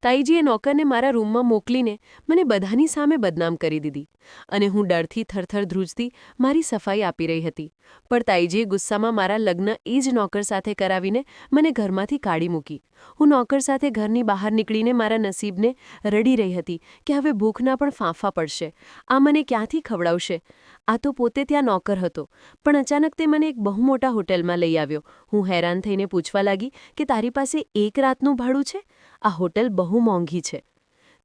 તાઈજીએ નોકરને મારા રૂમમાં મોકલીને મને બધાની સામે બદનામ કરી દીધી અને હું ડરથી થરથર ધ્રુજતી મારી સફાઈ આપી રહી હતી. પણ તાઈજીએ ગુસ્સામાં મારા લગ્ન એ જ નોકર સાથે કરાવીને મને ઘરમાંથી કાઢી મૂકી. હું નોકર સાથે ઘરની બહાર નીકળીને મારા નસીબને રડી રહી હતી કે હવે ભૂખના પણ ફાંફા પડશે. આ મને ક્યાંથી ખવડાવશે? આ તો પોતે ત્યાં નોકર હતો, પણ અચાનક તે મને એક બહુ મોટા હોટલમાં લઈ આવ્યો. હું હેરાન થઈને પૂછવા લાગી કે તારી પાસે એક રાતનું ભાડું છે? આ હોટલ બહુ મોંઘી છે.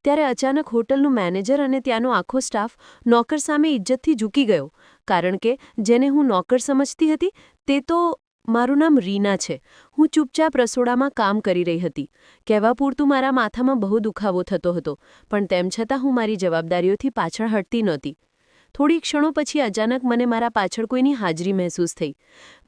ત્યારે અચાનક હોટલનું મેનેજર અને ત્યાંનો આખો સ્ટાફ નોકર સામે ઇજ્જતથી ઝૂકી ગયો, કારણ કે જેને હું નોકર સમજતી હતી તે તો મારું નામ રીના છે. હું ચૂપચાપ રસોડામાં કામ કરી રહી હતી. કહેવા પૂરતું મારા માથામાં બહુ દુખાવો થતો હતો, પણ તેમ છતાં હું મારી જવાબદારીઓથી પાછળ હટતી નહોતી. થોડી ક્ષણો પછી અચાનક મને મારા પાછળ કોઈની હાજરી મહેસૂસ થઈ.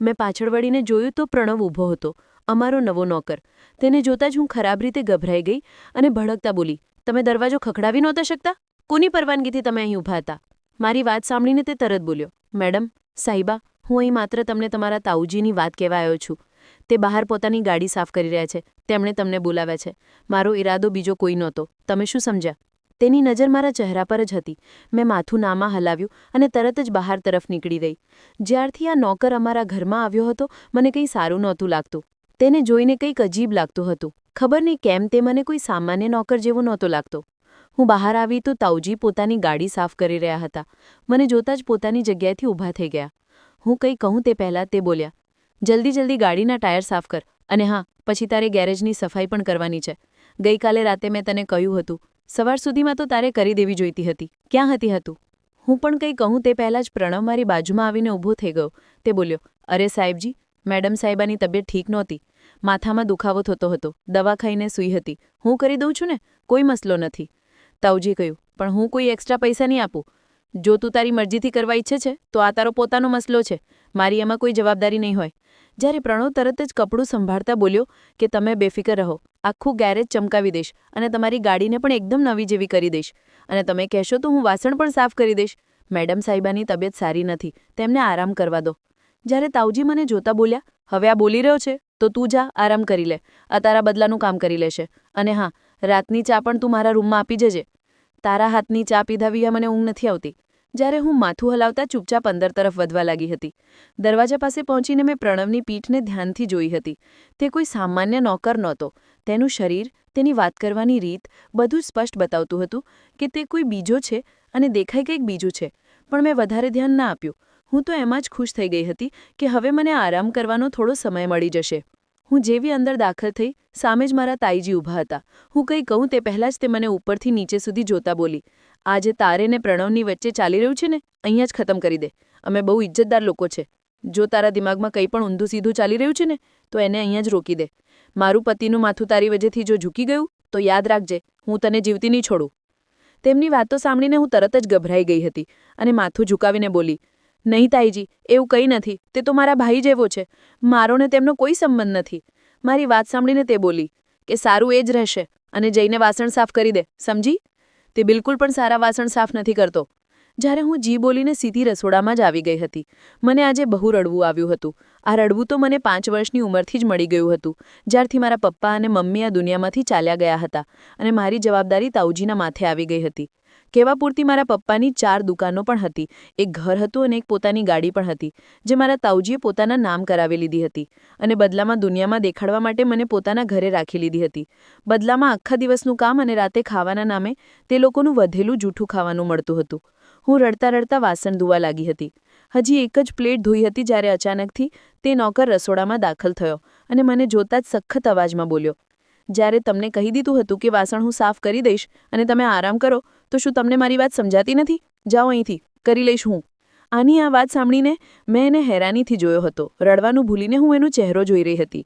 મેં પાછળ વળીને જોયું તો પ્રણવ ઊભો હતો, અમારો નવો નોકર. તેને જોતાં જ હું ખરાબ રીતે ગભરાઈ ગઈ અને ભડકતા બોલી, તમે દરવાજો ખખડાવી નહોતા શકતા? કોની પરવાનગીથી તમે અહીં ઊભા હતા? મારી વાત સાંભળીને તે તરત બોલ્યો, મેડમ, સાહિબા, હું અહીં માત્ર તમને તમારા તાઉજીની વાત કહેવા આવ્યો છું. તે બહાર પોતાની ગાડી સાફ કરી રહ્યા છે. તેમણે તમને બોલાવ્યા છે. મારો ઈરાદો બીજો કોઈ નહોતો. તમે શું સમજ્યા? તેની નજર મારા ચહેરા પર જ હતી. મેં માથું નામાં હલાવ્યું અને તરત જ બહાર તરફ નીકળી ગઈ. જ્યારથી આ નોકર અમારા ઘરમાં આવ્યો હતો મને કંઈ સારું નહોતું લાગતું. તેને જોઈને કંઈક અજીબ લાગતું હતું. ખબર નહીં કેમ તે મને કોઈ સામાન્ય નોકર જેવો નહોતો લાગતો. હું બહાર આવી તો તાઉજી પોતાની ગાડી સાફ કરી રહ્યા હતા. મને જોતાં જ પોતાની જગ્યાએથી ઊભા થઈ ગયા. હું કંઈ કહું તે પહેલાં તે બોલ્યા, જલ્દી જલ્દી ગાડીના ટાયર સાફ કર, અને હા, પછી તારે ગેરેજની સફાઈ પણ કરવાની છે. ગઈકાલે રાતે મેં તને કહ્યું હતું, સવાર સુધીમાં તો તારે કરી દેવી જોઈતી હતી. ક્યાં હતી હતું? હું પણ કંઈ કહું તે પહેલાં જ પ્રણવ મારી બાજુમાં આવીને ઊભો થઈ ગયો. તે બોલ્યો, અરે સાહેબજી, મેડમ સાહેબાની તબિયત ઠીક નહોતી. માથામાં દુખાવો થતો હતો. દવા ખાઈને સૂઈ હતી. હું કરી દઉં છું ને, કોઈ મસલો નથી. તાઉજીએ કહ્યું, પણ હું કોઈ એક્સ્ટ્રા પૈસા નહીં આપું. જો તું તારી મરજીથી કરવા ઈચ્છે છે તો આ તારો પોતાનો મસલો છે. મારી એમાં કોઈ જવાબદારી નહીં હોય. જ્યારે પ્રણવ તરત જ કપડું સંભાળતા બોલ્યો કે તમે બેફિકર રહો, આખું ગેરેજ ચમકાવી દઈશ અને તમારી ગાડીને પણ એકદમ નવી જેવી કરી દઈશ, અને તમે કહેશો તો હું વાસણ પણ સાફ કરી દઈશ. મેડમ સાહેબાની તબિયત સારી નથી, તેમને આરામ કરવા દો. જ્યારે તાઉજી મને જોતા બોલ્યા, હવે આ બોલી રહ્યો છે તો તું જા આરામ કરી લે, આ તારા બદલાનું કામ કરી લેશે. અને હા, રાતની ચા પણ તું મારા રૂમમાં આપી જજે. તારા હાથની ચા પીધા વિના મને ઊંઘ નથી આવતી. જ્યારે હું માથું હલાવતા ચૂપચાપ અંદર તરફ વધવા લાગી હતી. દરવાજા પાસે પહોંચીને મેં પ્રણવની પીઠને ધ્યાનથી જોઈ હતી. તે કોઈ સામાન્ય નોકર નહોતો. તેનું શરીર, તેની વાત કરવાની રીત, બધું સ્પષ્ટ બતાવતું હતું કે તે કોઈ બીજો છે અને દેખાય કંઈક બીજું છે. પણ મેં વધારે ધ્યાન ના આપ્યું. હું તો એમાં જ ખુશ થઈ ગઈ હતી કે હવે મને આરામ કરવાનો થોડો સમય મળી જશે. હું જેવી અંદર દાખલ થઈ, સામે જ મારા તાઈજી ઊભા હતા. હું કંઈ કહું તે પહેલાં જ તે મને ઉપરથી નીચે સુધી જોતા બોલી, આજે તારે ને પ્રણવની વચ્ચે ચાલી રહ્યું છે ને, અહીંયા જ ખતમ કરી દે. અમે બહુ ઇજ્જતદાર લોકો છે. જો તારા દિમાગમાં કંઈ પણ ઊંધું સીધું ચાલી રહ્યું છે ને, તો એને અહીંયા જ રોકી દે. મારું પતિનું માથું તારી વજહથી જો ઝૂકી ગયું તો યાદ રાખજે, હું તને જીવતી નહીં છોડું. તેમની વાતો સાંભળીને હું તરત જ ગભરાઈ ગઈ હતી અને માથું ઝુકાવીને બોલી, નહીં તાઈજી, એવું કંઈ નથી. તે તો મારા ભાઈ જેવો છે. મારો ને તેમનો કોઈ સંબંધ નથી. મારી વાત સાંભળીને તે બોલી કે સારું, એ જ રહેશે, અને જઈને વાસણ સાફ કરી દે, સમજી? તે બિલકુલ પણ સારા વાસણ સાફ નથી કરતો. જ્યારે હું જી બોલીને સીધી રસોડામાં જ આવી ગઈ હતી. મને આજે બહુ રડવું આવ્યું હતું. આ રડવું તો મને 5 વર્ષની ઉંમરથી જ મળી ગયું હતું, જ્યારથી મારા પપ્પા અને મમ્મી આ દુનિયામાંથી ચાલ્યા ગયા હતા અને મારી જવાબદારી તાઉજીના માથે આવી ગઈ હતી. કહેવા પૂરતી મારા પપ્પાની 4 દુકાનો પણ હતી, એક ઘર હતું અને એક પોતાની ગાડી પણ હતી, જે મારા તાઉજીએ પોતાના નામ કરાવી લીધી હતી, અને બદલામાં દુનિયામાં દેખાડવા માટે મને પોતાના ઘરે રાખી લીધી હતી. બદલામાં આખા દિવસનું કામ અને રાતે ખાવાના નામે તે લોકોનું વધેલું જૂઠું ખાવાનું મળતું હતું. હું રડતા રડતા વાસણ ધોવા લાગી હતી. હજી એક જ પ્લેટ ધોઈ હતી જ્યારે અચાનકથી તે નોકર રસોડામાં દાખલ થયો અને મને જોતાં જ સખત અવાજમાં બોલ્યો, જ્યારે તમને કહી દીધું હતું કે વાસણ હું સાફ કરી દઈશ અને તમે આરામ કરો, તો શું તમને મારી વાત સમજાતી નથી? જાઓ અહીંથી, કરી લઈશ હું. આની આ વાત સાંભળીને મેં એને હેરાનીથી જોયો હતો. રડવાનું ભૂલીને હું એનો ચહેરો જોઈ રહી હતી.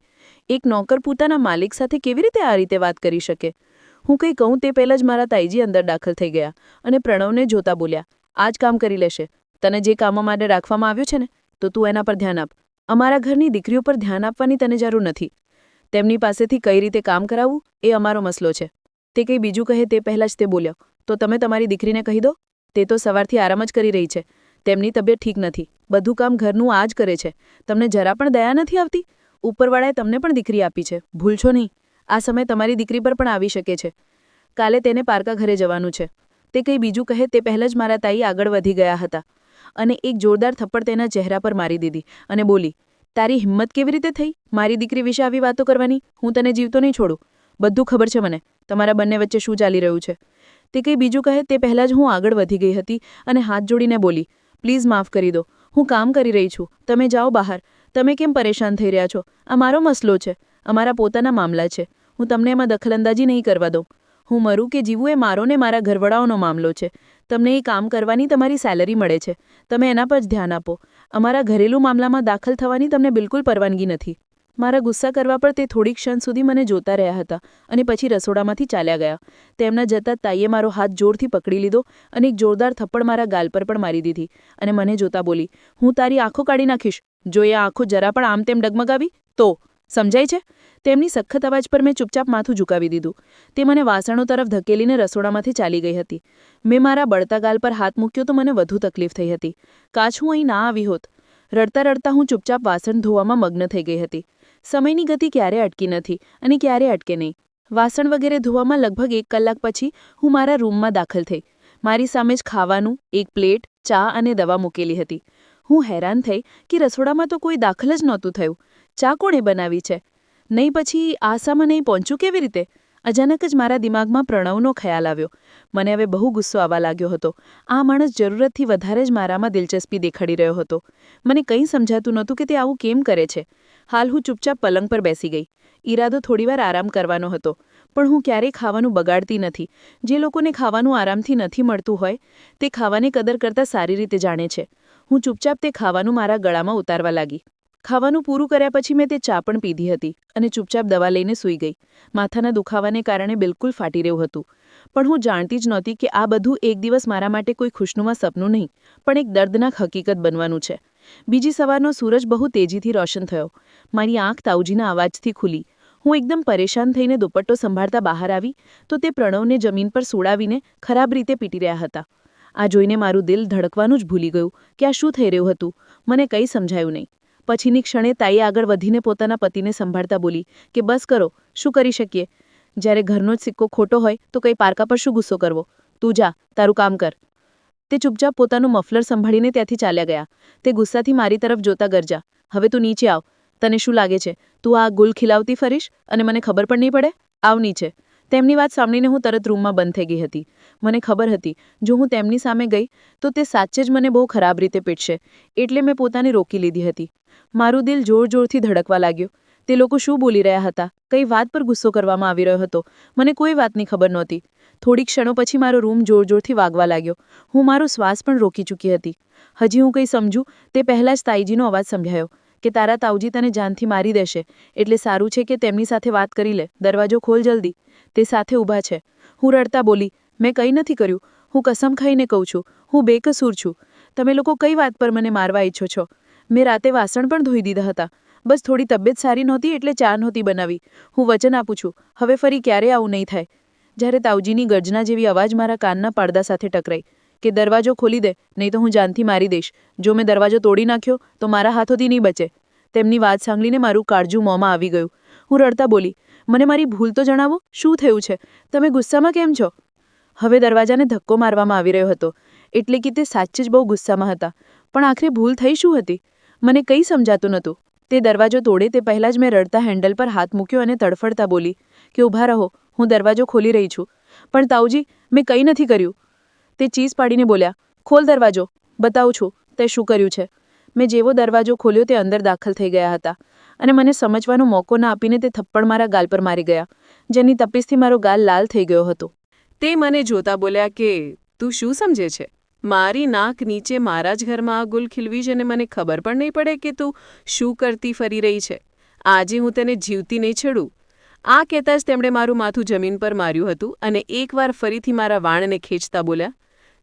એક નોકર પોતાના માલિક સાથે કેવી રીતે આ રીતે વાત કરી શકે? હું કંઈ કહું તે પહેલાં જ મારા તાઈજી અંદર દાખલ થઈ ગયા અને પ્રણવને જોતા બોલ્યા, આ જ કામ કરી લેશે. તને જે કામો માટે રાખવામાં આવ્યો છે ને, તો તું એના પર ધ્યાન આપ. અમારા ઘરની દીકરીઓ પર ધ્યાન આપવાની તને જરૂર નથી. તેમની પાસેથી કઈ રીતે કામ કરાવવું એ અમારો મસલો છે. તે કંઈ બીજું કહે તે પહેલાં જ તે બોલ્યો, તો તમે તમારી દીકરીને કહી દો. તે તો સવારથી આરામ જ કરી રહી છે. તેમની તબિયત ઠીક નથી. બધું કામ ઘરનું આ જ કરે છે. તમને જરા પણ દયા નથી આવતી? ઉપરવાળાએ તમને પણ દીકરી આપી છે, ભૂલશો નહીં. આ સમય તમારી દીકરી પર પણ આવી શકે છે. કાલે તેને પારકા ઘરે જવાનું છે. તે કંઈ બીજું કહે તે પહેલાં જ મારા તાઈ આગળ વધી ગયા હતા અને એક જોરદાર થપ્પડ તેના ચહેરા પર મારી દીધી અને બોલી, તારી હિંમત કેવી રીતે થઈ મારી દીકરી વિશે આવી વાતો કરવાની? હું તને જીવતો નહીં છોડું. બધું ખબર છે મને, તમારા બંને વચ્ચે શું ચાલી રહ્યું છે. તે કંઈ બીજું કહે તે પહેલાં જ હું આગળ વધી ગઈ હતી અને હાથ જોડીને બોલી, પ્લીઝ માફ કરી દો, હું કામ કરી રહી છું, તમે જાઓ બહાર. તમે કેમ પરેશાન થઈ રહ્યા છો? આ મારો મસલો છે, અમારા પોતાના મામલા છે. હું તમને એમાં દખલઅંદાજી નહીં કરવા દઉં. હું મરું કે જીવું એ મારો ને મારા ઘરવડાઓનો મામલો છે. તમને એ કામ કરવાની તમારી સેલરી મળે છે, તમે એના પર જ ધ્યાન આપો. અમારા ઘરેલું મામલામાં દાખલ થવાની તમને બિલકુલ પરવાનગી નથી. મારા ગુસ્સા કરવા પર તે થોડી ક્ષણ સુધી મને જોતા રહ્યા હતા અને પછી રસોડામાંથી ચાલ્યા ગયા. તેમના જતાં તાઈએ મારો હાથ જોરથી પકડી લીધો અને એક જોરદાર થપ્પડ મારા ગાલ પર પણ મારી દીધી અને મને જોતા બોલી, હું તારી આંખો કાઢી નાખીશ. જો એ આંખો જરા પણ આમ તેમ ડગમગાવી તો સમજાય છે? તેમની સખત અવાજ પર મેં ચૂપચાપ માથું ઝુકાવી દીધું. તે મને વાસણો તરફ ધકેલીને રસોડામાંથી ચાલી ગઈ હતી. મેં મારા બળતા ગાલ પર હાથ મૂક્યો તો મને વધુ તકલીફ થઈ હતી. કાશ હું અહીં ના આવી હોત. રડતા રડતા હું ચૂપચાપ વાસણ ધોવામાં મગ્ન થઈ ગઈ હતી. સમયની ગતિ ક્યારે અટકી નથી અને ક્યારે અટકે નહીં. વાસણ વગેરે ધોવામાં લગભગ 1 કલાક પછી હું મારા રૂમમાં દાખલ થઈ. મારી સામે જ ખાવાનું, એક પ્લેટ, ચા અને દવા મૂકેલી હતી. હું હેરાન થઈ કે રસોડામાં તો કોઈ દાખલ જ નહોતું થયું. ચા કોણે બનાવી છે? નહીં પછી આસામાં નહીં પહોંચું કેવી રીતે? અચાનક જ મારા દિમાગમાં પ્રણવનો ખ્યાલ આવ્યો. મને હવે બહુ ગુસ્સો આવવા લાગ્યો હતો. આ માણસ જરૂરતથી વધારે જ મારામાં દિલચસ્પી દેખાડી રહ્યો હતો. મને કંઈ સમજાતું નહોતું કે તે આવું કેમ કરે છે. હાલ હું ચૂપચાપ પલંગ પર બેસી ગઈ. ઈરાદો થોડીવાર આરામ કરવાનો હતો, પણ હું ક્યારેય ખાવાનું બગાડતી નથી. જે લોકોને ખાવાનું આરામથી નથી મળતું હોય તે ખાવાની કદર કરતાં સારી રીતે જાણે છે. હું ચૂપચાપ તે ખાવાનું મારા ગળામાં ઉતારવા લાગી. ખાવાનું પૂરું કર્યા પછી મેં તે ચા પણ પીધી હતી અને ચૂપચાપ દવા લઈને સૂઈ ગઈ. માથાના દુખાવાને કારણે બિલકુલ ફાટી રહ્યું હતું. પણ હું જાણતી જ નહોતી કે આ બધું એક દિવસ મારા માટે કોઈ ખુશનુમા સપનું નહીં, પણ એક દર્દનાક હકીકત બનવાનું છે. બીજી સવારનો સૂરજ બહુ તેજીથી રોશન થયો. મારી આંખ તાઉજીના અવાજથી ખુલી. હું એકદમ પરેશાન થઈને દુપટ્ટો સંભાળતા બહાર આવી તો તે પ્રણવને જમીન પર સુડાવીને ખરાબ રીતે પીટી રહ્યા હતા. આ જોઈને મારું દિલ ધડકવાનું જ ભૂલી ગયું કે આ શું થઈ રહ્યું હતું. મને કંઈ સમજાયું નહીં. પછીની ક્ષણે તાઈ આગળ વધીને પોતાના પતિને સંભાળતા બોલી કે બસ કરો, શું કરી શકીએ? જ્યારે ઘરનો જ સિક્કો ખોટો હોય તો કંઈ પારકા પર શું ગુસ્સો કરવો? તું જા, તારું કામ કર. તે ચૂપચાપ પોતાનું મફલર સંભાળીને ત્યાંથી ચાલ્યા ગયા. તે ગુસ્સાથી મારી તરફ જોતા ગરજા, હવે તું નીચે આવ. તને શું લાગે છે તું આ ગુલ ખીલાવતી ફરીશ અને મને ખબર પણ નહીં પડે? આવ નીચે. તેમની વાત સાંભળીને હું તરત રૂમમાં બંધ થઈ ગઈ હતી. મને ખબર હતી જો હું તેમની સામે ગઈ તો તે સાચે જ મને બહુ ખરાબ રીતે પીટશે, એટલે મેં પોતાને રોકી લીધી હતી. મારું દિલ જોર જોરથી ધડકવા લાગ્યું. તે લોકો શું બોલી રહ્યા હતા? કઈ વાત પર ગુસ્સો કરવામાં આવી રહ્યો હતો? મને કોઈ વાતની ખબર નહોતી. થોડી ક્ષણો પછી મારો રૂમ જોર જોરથી વાગવા લાગ્યો. હું મારો શ્વાસ પણ રોકી ચૂકી હતી. હજી હું કંઈ સમજું તે પહેલાં જ તાઈજીનો અવાજ સંભળાયો કે તારા તાઉજી તને જાનથી મારી દેશે, એટલે સારું છે કે તેમની સાથે વાત કરી લે. દરવાજો ખોલ જલ્દી. તે સાથે ઊભા છે. હું રડતા બોલી, મેં કંઈ નથી કર્યું. હું કસમ ખાઈને કહું છું, હું બેકસૂર છું. તમે લોકો કઈ વાત પર મને મારવા ઈચ્છો છો? મેં રાતે વાસણ પણ ધોઈ દીધા હતા. બસ થોડી તબિયત સારી નહોતી એટલે ચા નહોતી બનાવી. હું વચન આપું છું, હવે ફરી ક્યારેય આવું નહીં થાય. જ્યારે તાઉજીની ગર્જના જેવી અવાજ મારા કાનના પડદા સાથે ટકરાઈ કે દરવાજો ખોલી દે, નહીં તો હું જાનથી મારી દઈશ. જો મેં દરવાજો તોડી નાખ્યો તો મારા હાથોથી નહીં બચે. તેમની વાત સાંભળીને મારું કાળજું મોંમાં આવી ગયું. હું રડતા બોલી, મને મારી ભૂલ તો જણાવો, શું થયું છે? તમે ગુસ્સામાં કેમ છો? હવે દરવાજાને ધક્કો મારવામાં આવી રહ્યો હતો, એટલે કે તે સાચે જ બહુ ગુસ્સામાં હતા. પણ આખરે ભૂલ થઈ શું હતી? મને કંઈ સમજાતું નહોતું. તે દરવાજો તોડે તે પહેલાં જ મેં રડતા હેન્ડલ પર હાથ મૂક્યો અને તડફડતા બોલી કે ઊભા રહો, હું દરવાજો ખોલી રહી છું. પણ તાઉજી, મેં કંઈ નથી કર્યું. તે ચીસ પાડીને બોલ્યા, ખોલ દરવાજો, બતાવું છું તે શું કર્યું છે. મેં જેવો દરવાજો ખોલ્યો તે અંદર દાખલ થઈ ગયા હતા અને મને સમજવાનો મોકો ન આપીને તે થપ્પડ મારા ગાલ પર મારી ગયા, જેની તપીસથી મારો ગાલ લાલ થઈ ગયો હતો. તે મને જોતા બોલ્યા કે તું શું સમજે છે? મારી નાક નીચે મારા જ ઘરમાં આ ગુલ ખીલવી છે અને મને ખબર પણ નહીં પડે કે તું શું કરતી ફરી રહી છે. આજે હું તને જીવતી નહીં છોડું. આ કહેતા જ તેમણે મારું માથું જમીન પર માર્યું હતું અને એકવાર ફરીથી મારા વાણને ખેંચતા બોલ્યા,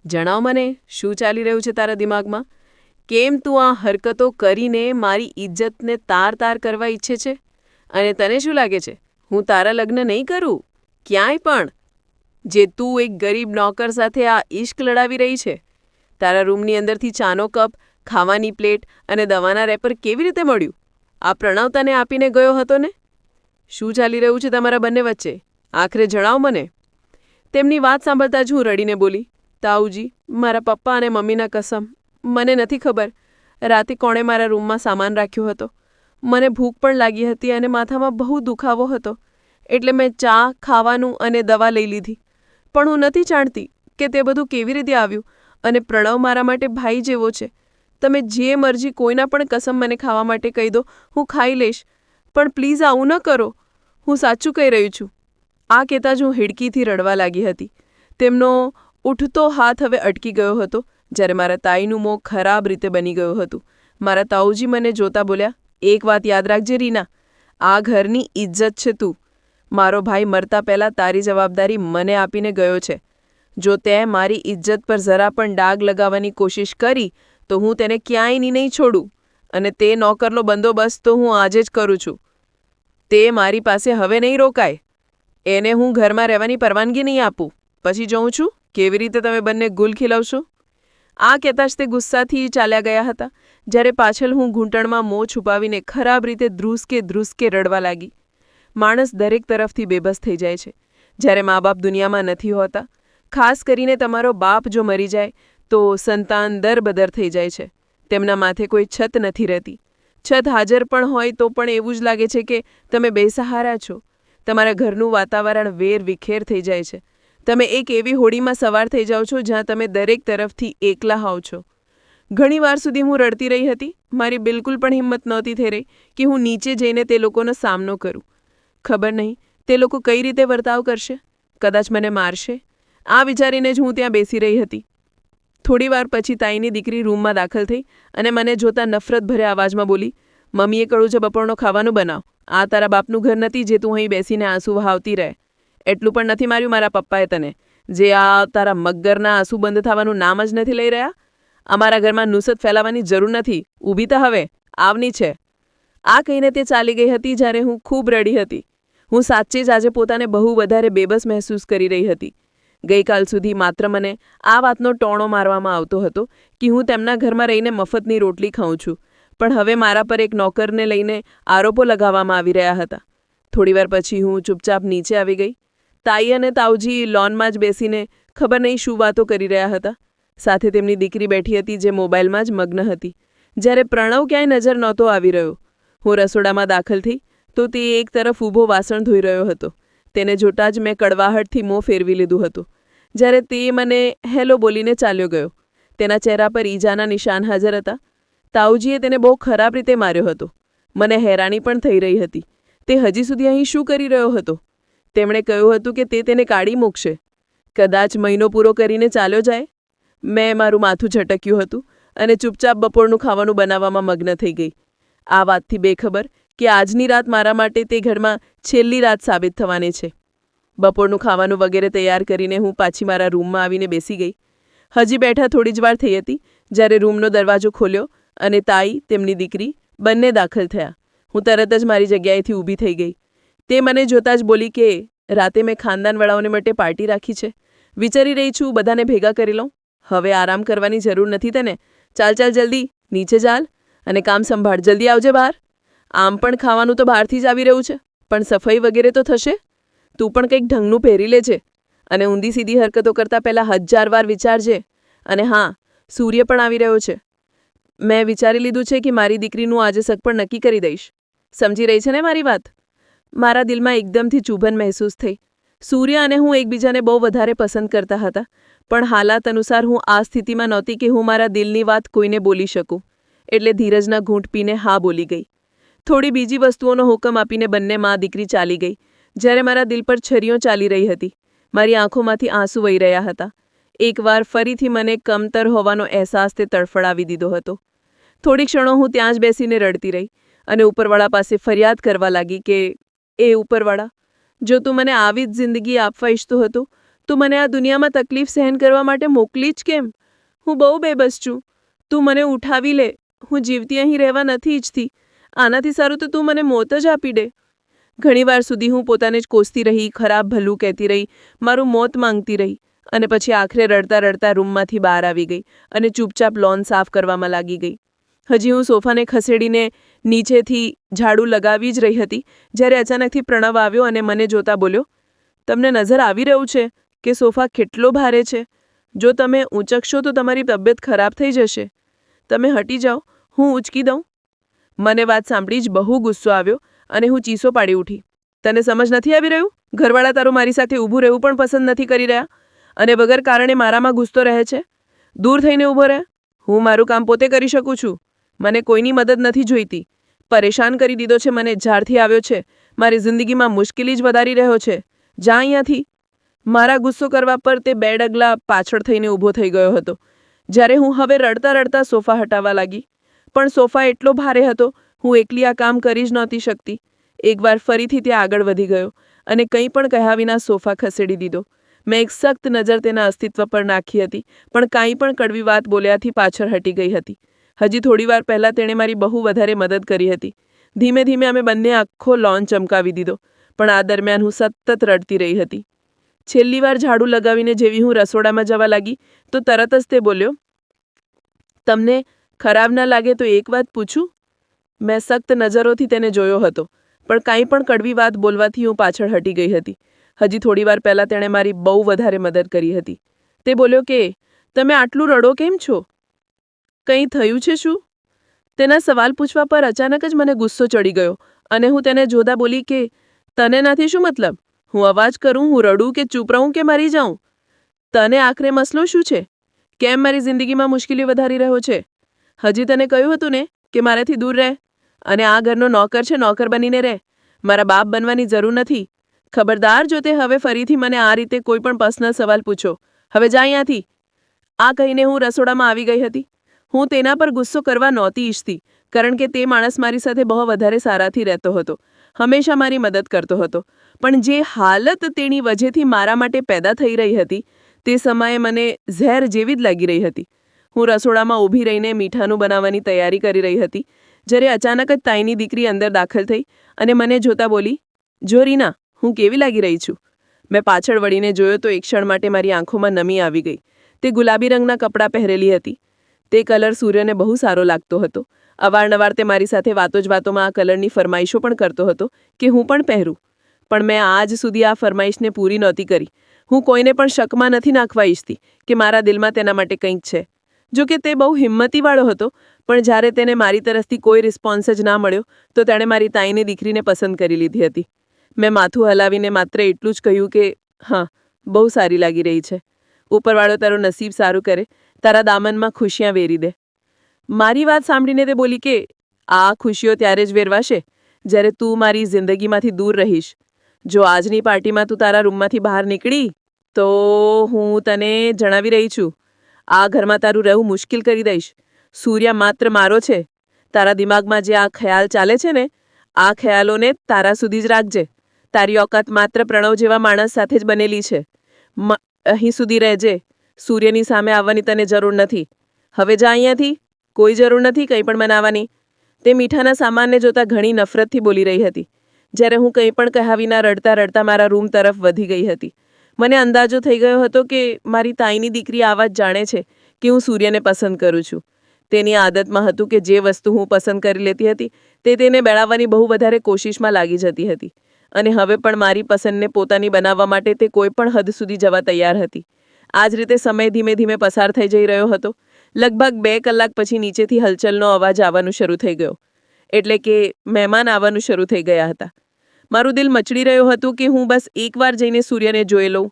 જણાવ મને, શું ચાલી રહ્યું છે તારા દિમાગમાં? કેમ તું આ હરકતો કરીને મારી ઇજ્જતને તાર તાર કરવા ઈચ્છે છે? અને તને શું લાગે છે હું તારા લગ્ન નહીં કરું ક્યાંય પણ? જે તું એક ગરીબ નોકર સાથે આ ઇશ્ક લડાવી રહી છે? તારા રૂમની અંદરથી ચાનો કપ, ખાવાની પ્લેટ અને દવાના રેપર કેવી રીતે મળ્યું? આ પ્રણવ તને આપીને ગયો હતો ને? શું ચાલી રહ્યું છે તમારા બંને વચ્ચે? આખરે જણાવ મને. તેમની વાત સાંભળતા જ હું રડીને બોલી, તાઉજી, મારા પપ્પા અને મમ્મીના કસમ, મને નથી ખબર રાતે કોણે મારા રૂમમાં સામાન રાખ્યો હતો. મને ભૂખ પણ લાગી હતી અને માથામાં બહુ દુખાવો હતો, એટલે મેં ચા, ખાવાનું અને દવા લઈ લીધી. પણ હું નથી જાણતી કે તે બધું કેવી રીતે આવ્યું, અને પ્રણવ મારા માટે ભાઈ જેવો છે. તમે જે મરજી કોઈના પણ કસમ મને ખાવા માટે કહી દો, હું ખાઈ લઈશ, પણ પ્લીઝ આવું ન કરો. હું સાચું કહી રહી છું. આ કહેતાં જ હું હિડકીથી રડવા લાગી હતી. તેમનો ઉઠતો હાથ હવે અટકી ગયો હતો, જ્યારે મારા તાઈનું મોં ખરાબ રીતે બની ગયું હતું. મારા તાઉજી મને જોતા બોલ્યા, એક વાત યાદ રાખજે રીના, આ ઘરની ઇજ્જત છે તું. મારો ભાઈ મરતા પહેલાં તારી જવાબદારી મને આપીને ગયો છે. જો તે મારી ઇજ્જત પર જરા પણ ડાઘ લગાવવાની કોશિશ કરી તો હું તેને ક્યાંય નહીં છોડું. અને તે નોકરનો બંદોબસ્ત તો હું આજે જ કરું છું. તે મારી પાસે હવે નહીં રોકાય. એને હું ઘરમાં રહેવાની પરવાનગી નહીં આપું. પછી જોઉં છું કેવી રીતે તમે બંને ગુલ ખીલવશો. આ કહેતાં જ તે ગુસ્સાથી ચાલ્યા ગયા હતા, જ્યારે પાછળ હું ઘૂંટણમાં મોં છુપાવીને ખરાબ રીતે ધ્રુસકે રડવા લાગી. માણસ દરેક તરફથી બેબસ થઈ જાય છે જ્યારે મા બાપ દુનિયામાં નથી હોતા. ખાસ કરીને તમારો બાપ જો મરી જાય તો સંતાન દરબદર થઈ જાય છે. તેમના માથે કોઈ છત નથી રહેતી. છત હાજર પણ હોય તો પણ એવું જ લાગે છે કે તમે બેસહારા છો. તમારા ઘરનું વાતાવરણ વેર વિખેર થઈ જાય છે. તમે એક એવી હોડીમાં સવાર થઈ જાઓ છો જ્યાં તમે દરેક તરફથી એકલા હોવ છો. ઘણી વાર સુધી હું રડતી રહી હતી. મારી બિલકુલ પણ હિંમત નહોતી થઈ રહી કે હું નીચે જઈને તે લોકોનો સામનો કરું. ખબર નહીં તે લોકો કઈ રીતે વર્તાવ કરશે. કદાચ મને મારશે. આ વિચારીને જ હું ત્યાં બેસી રહી હતી. થોડી વાર પછી તાઈની દીકરી રૂમમાં દાખલ થઈ અને મને જોતા નફરતભર્યા અવાજમાં બોલી, મમ્મીએ કહ્યું છે બપોરનો ખાવાનું બનાવ. આ તારા બાપનું ઘર નથી જે તું અહીં બેસીને આંસુ વહાવતી રહે. એટલું પણ નથી માર્યું મારા પપ્પાએ તને, જે આ તારા મગરના આંસુ બંધ થવાનું નામ જ નથી લઈ રહ્યા. અમારા ઘરમાં નુસત ફેલાવાની જરૂર નથી. ઊભી તો હવે આવની છે. આ કહીને તે ચાલી ગઈ હતી જ્યારે હું ખૂબ રડી હતી. હું સાચે જ આજે પોતાને બહુ વધારે બેબસ મહેસૂસ કરી રહી હતી. ગઈકાલ સુધી માત્ર મને આ વાતનો ટોણો મારવામાં આવતો હતો કે હું તેમના ઘરમાં રહીને મફતની રોટલી ખાઉં છું, પણ હવે મારા પર એક નોકરને લઈને આરોપો લગાવવામાં આવી રહ્યા હતા. થોડીવાર પછી હું ચૂપચાપ નીચે આવી ગઈ. તાઈ અને તાઉજી લોનમાં જ બેસીને ખબર નહીં શું વાતો કરી રહ્યા હતા. સાથે તેમની દીકરી બેઠી હતી જે મોબાઈલમાં જ મગ્ન હતી. જ્યારે પ્રણવ ક્યાંય નજર નહોતો આવી રહ્યો. હું રસોડામાં દાખલ થઈ તો તે એક તરફ ઊભો વાસણ ધોઈ રહ્યો હતો. તેને જોતાં જ મેં કડવાહટથી મોં ફેરવી લીધું હતું. જ્યારે તે મને હેલો બોલીને ચાલ્યો ગયો. તેના ચહેરા પર ઈજાના નિશાન હાજર હતા. તાઉજીએ તેને બહુ ખરાબ રીતે માર્યો હતો. મને હેરાની પણ થઈ રહી હતી. તે હજી સુધી અહીં શું કરી રહ્યો હતો? તેમણે કહ્યું હતું કે તે તેને કાઢી મૂકશે. કદાચ મહિનો પૂરો કરીને ચાલ્યો જાય. મેં મારું માથું ઝટક્યું હતું અને ચૂપચાપ બપોરનું ખાવાનું બનાવવામાં મગ્ન થઈ ગઈ. આ વાતથી બેખબર કે આજની રાત મારા માટે તે ઘરમાં છેલ્લી રાત સાબિત થવાની છે. બપોરનું ખાવાનું વગેરે તૈયાર કરીને હું પાછી મારા રૂમમાં આવીને બેસી ગઈ. હજી બેઠા થોડી જ વાર થઈ હતી જ્યારે રૂમનો દરવાજો ખોલ્યો અને તાઈ, તેમની દીકરી બંને દાખલ થયા. હું તરત જ મારી જગ્યાએથી ઊભી થઈ ગઈ. તે મને જોતાં જ બોલી કે રાતે મેં ખાનદાનવાળાઓને માટે પાર્ટી રાખી છે. વિચારી રહી છું બધાને ભેગા કરી લઉં. હવે આરામ કરવાની જરૂર નથી તને. ચાલ જલ્દી નીચે ચાલ અને કામ સંભાળ. જલ્દી આવજે બહાર. આમ પણ ખાવાનું તો બહારથી જ આવી રહ્યું છે, પણ સફાઈ વગેરે તો થશે. તું પણ કંઈક ઢંગનું પહેરી લેજે અને ઊંધી સીધી હરકતો કરતાં પહેલાં 1000 વાર વિચારજે. અને હા, સૂર્ય પણ આવી રહ્યો છે. મેં વિચારી લીધું છે કે મારી દીકરીનું આજે સગપણ નક્કી કરી દઈશ. સમજી રહી છે ને મારી વાત? મારા દિલમાં એકદમથી ચૂભન મહેસૂસ થઈ. સૂર્ય અને હું એકબીજાને બહુ વધારે પસંદ કરતા હતા, પણ હાલાત અનુસાર હું આ સ્થિતિમાં નહોતી કે હું મારા દિલની વાત કોઈને બોલી શકું. એટલે ધીરજના ઘૂંટ પીને હા બોલી ગઈ. થોડી બીજી વસ્તુઓનો હુકમ આપીને બંને મા દીકરી ચાલી ગઈ. જ્યારે મારા દિલ પર છરીઓ ચાલી રહી હતી. મારી આંખોમાંથી આંસુ વહી રહ્યા હતા. એકવાર ફરીથી મને કમતર હોવાનો અહેસાસ તે તડફડાવી દીધો હતો. થોડી ક્ષણો હું ત્યાં જ બેસીને રડતી રહી અને ઉપરવાળા પાસે ફરિયાદ કરવા લાગી કે એ ઉપરવાળા, જો તું મને આવી જ જિંદગી આપવા ઈચ્છતો હતો તો મને આ દુનિયામાં તકલીફ સહન કરવા માટે મોકલી જ કેમ? હું બહુ બેબસ છું. તું મને ઉઠાવી લે. હું જીવતી અહીં રહેવા નથી ઈચ્છતી. આનાથી સારું તો તું મને મોત જ આપી દે. ઘણીવાર સુધી હું પોતાને જ કોસતી રહી, ખરાબ ભલું કહેતી રહી, મારું મોત માંગતી રહી અને પછી આખરે રડતા રડતા રૂમમાંથી બહાર આવી ગઈ અને ચૂપચાપ લોન સાફ કરવામાં લાગી ગઈ. હજી હું સોફાને ખસેડીને નીચેથી ઝાડુ લગાવી જ રહી હતી જ્યારે અચાનકથી પ્રણવ આવ્યો અને મને જોતા બોલ્યો, તમને નજર આવી રહ્યું છે કે સોફા કેટલો ભારે છે. જો તમે ઊંચકશો તો તમારી તબિયત ખરાબ થઈ જશે. તમે હટી જાઓ, હું ઊંચકી દઉં. મને વાત સાંભળી જ બહુ ગુસ્સો આવ્યો અને હું ચીસો પાડી ઉઠી. તને સમજ નથી આવી રહ્યું? ઘરવાળા તારું મારી સાથે ઊભું રહેવું પણ પસંદ નથી કરી રહ્યા અને વગર કારણે મારામાં ગુસ્સો રહે છે. દૂર થઈને ઊભો રહે. હું મારું કામ પોતે કરી શકું છું. મને કોઈની મદદ નથી જોઈતી. પરેશાન કરી દીધો છે મને જ્યારથી આવ્યો છે. મારી જિંદગીમાં મુશ્કેલી જ વધારી રહ્યો છે. જા અહીંયાથી. મારા ગુસ્સો કરવા પર તે 2 ડગલા પાછળ થઈને ઊભો થઈ ગયો હતો. જ્યારે હું હવે રડતા રડતા સોફા હટાવવા લાગી. પણ સોફા એટલો ભારે હતો, હું એકલી આ કામ કરી જ નહોતી શકતી. એકવાર ફરીથી તે આગળ વધી ગયો અને કંઈ પણ કહ્યા વિના સોફા ખસેડી દીધો. મેં એક સખ્ત નજર તેના અસ્તિત્વ પર નાખી હતી, પણ કાંઈ પણ કડવી વાત બોલ્યાથી પાછળ હટી ગઈ હતી. હજી થોડીવાર પહેલાં તેણે મારી બહુ વધારે મદદ કરી હતી. ધીમે ધીમે અમે બંને આખો લોન ચમકાવી દીધો, પણ આ દરમિયાન હું સતત રડતી રહી હતી. છેલ્લી વાર ઝાડુ લગાવીને જેવી હું રસોડામાં જવા લાગી તો તરત જ તે બોલ્યો, તમને ખરાબ ના લાગે તો એક વાત પૂછું? મેં સખ્ત નજરોથી તેને જોયો હતો, પણ કાંઈ પણ કડવી વાત બોલવાથી હું પાછળ હટી ગઈ હતી. હજી થોડીવાર પહેલાં તેણે મારી બહુ વધારે મદદ કરી હતી. તે બોલ્યો કે તમે આટલું રડો કેમ છો? કંઈ થયું છે શું? તેના સવાલ પૂછવા પર અચાનક જ મને ગુસ્સો ચડી ગયો અને હું તેને જોતા બોલી કે તને નથી શું મતલબ? હું અવાજ કરું, હું રડું કે ચૂપ રહું કે મરી જાઉં? તને આખરે મસલો શું છે? કેમ મારી જિંદગીમાં મુશ્કેલી વધારી રહ્યો છે? હજી તને કહ્યું હતું ને કે મારાથી દૂર રહે અને આ ઘરનો નોકર છે, નોકર બનીને રહે. મારા બાપ બનવાની જરૂર નથી. ખબરદાર જો તે હવે ફરીથી મને આ રીતે કોઈ પણ પર્સનલ સવાલ પૂછો. હવે જા અહીંયાથી. આ કહીને હું રસોડામાં આવી ગઈ હતી. હું તેના પર ગુસ્સો કરવા નહોતી ઈચ્છતી, કારણ કે તે માણસ મારી સાથે બહુ વધારે સારાથી રહેતો હતો. હંમેશા મારી મદદ કરતો હતો. પણ જે હાલત તેની વજહથી મારા માટે પેદા થઈ રહી હતી, તે સમયે મને ઝેર જેવી જ લાગી રહી હતી. હું રસોડામાં ઊભી રહીને મીઠાનું બનાવવાની તૈયારી કરી રહી હતી, જ્યારે અચાનક જ તાઈની દીકરી અંદર દાખલ થઈ અને મને જોતા બોલી, જો રીના, હું કેવી લાગી રહી છું? મેં પાછળ વળીને જોયો તો એક ક્ષણ માટે મારી આંખોમાં નમી આવી ગઈ. તે ગુલાબી રંગના કપડાં પહેરેલી હતી. તે કલર સૂર્યને બહુ સારો લાગતો હતો. અવારનવાર તે મારી સાથે વાતો જ વાતોમાં આ કલરની ફરમાઈશો પણ કરતો હતો કે હું પણ પહેરું. પણ મેં આજ સુધી આ ફરમાઈશને પૂરી નહોતી કરી. હું કોઈને પણ શકમાં નથી નાખવા ઈચ્છતી કે મારા દિલમાં તેના માટે કંઈક છે. જો કે તે બહુ હિંમતીવાળો હતો, પણ જ્યારે તેને મારી તરફથી કોઈ રિસ્પોન્સ જ ના મળ્યો તો તેણે મારી તાઈની દીકરીને પસંદ કરી લીધી હતી. મેં માથું હલાવીને માત્ર એટલું જ કહ્યું કે હા, બહુ સારી લાગી રહી છે. ઉપરવાળો તારું નસીબ સારું કરે, તારા દામનમાં ખુશિયાં વેરી દે. મારી વાત સાંભળીને તે બોલી કે આ ખુશીઓ ત્યારે જ વેરવાશે જ્યારે તું મારી જિંદગીમાંથી દૂર રહીશ. જો આજની પાર્ટીમાં તું તારા રૂમમાંથી બહાર નીકળી તો હું તને જણાવી રહી છું, આ ઘરમાં તારું રહેવું મુશ્કેલ કરી દઈશ. સૂર્ય માત્ર મારો છે. તારા દિમાગમાં જે આ ખ્યાલ ચાલે છે ને, આ ખ્યાલોને તારા સુધી જ રાખજે. તારી ઓકાત માત્ર પ્રણવ જેવા માણસ સાથે જ બનેલી છે. અહીં સુધી રહેજે. સૂર્યની સામે આવવાની તને જરૂર નથી. હવે જા અહીંયાથી. કોઈ જરૂર નથી કંઈ પણ બનાવવાની. તે મીઠાના સામાનને જોતા ઘણી નફરતથી બોલી રહી હતી, જ્યારે હું કંઈ પણ કહ્યા વિના રડતા રડતા મારા રૂમ તરફ વધી ગઈ હતી. મને અંદાજો થઈ ગયો હતો કે મારી તાઈની દીકરી આ વાત જાણે છે કે હું સૂર્યને પસંદ કરું છું. તેની આદતમાં હતું કે જે વસ્તુ હું પસંદ કરી લેતી હતી તે તેને બેળાવવાની બહુ વધારે કોશિશમાં લાગી જતી હતી, અને હવે પણ મારી પસંદને પોતાની બનાવવા માટે તે કોઈ પણ હદ સુધી જવા તૈયાર હતી. આ જ રીતે સમય ધીમે ધીમે પસાર થઈ જઈ રહ્યો હતો. લગભગ 2 કલાક પછી નીચેથી હલચલનો અવાજ આવવાનું શરૂ થઈ ગયો, એટલે કે મહેમાન આવવાનું શરૂ થઈ ગયા હતા. મારું દિલ મચડી રહ્યું હતું કે હું બસ એકવાર જઈને સૂર્યને જોઈ લઉં,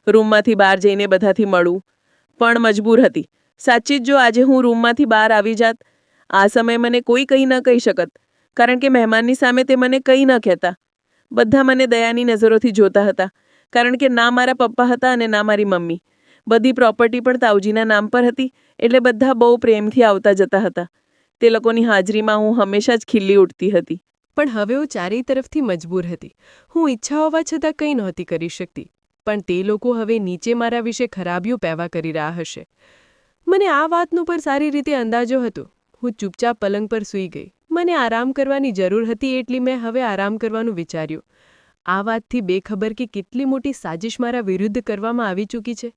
રૂમમાંથી બહાર જઈને બધાથી મળું. પણ મજબૂર હતી. સાચી જ જો આજે હું રૂમમાંથી બહાર આવી જાત, આ સમયે મને કોઈ કંઈ ન કહી શકત, કારણ કે મહેમાનની સામે તે મને કંઈ ન કહેતા. બધા મને દયાની નજરોથી જોતા હતા, કારણ કે ના મારા પપ્પા હતા અને ના મારી મમ્મી. બધી પ્રોપર્ટી પણ તાઉજીના નામ પર હતી, એટલે બધા બહુ પ્રેમથી આવતા જતા હતા. તે લોકોની હાજરીમાં હું હંમેશા જ ખીલી ઉઠતી હતી. પણ હવે હું ચારેય તરફથી મજબૂર હતી. હું ઈચ્છા હોવા છતાં કંઈ નહોતી કરી શકતી. પણ તે લોકો હવે નીચે મારા વિશે ખરાબીઓ પહેવા કરી રહ્યા હશે. મને આ વાતનો પર સારી રીતે અંદાજો હતો. હું ચૂપચાપ પલંગ પર સૂઈ ગઈ. મને આરામ કરવાની જરૂર હતી એટલી મેં હવે આરામ કરવાનું વિચાર્યું. આ વાતથી બેખબર કે કેટલી મોટી સાજિશ મારા વિરુદ્ધ કરવામાં આવી ચૂકી છે.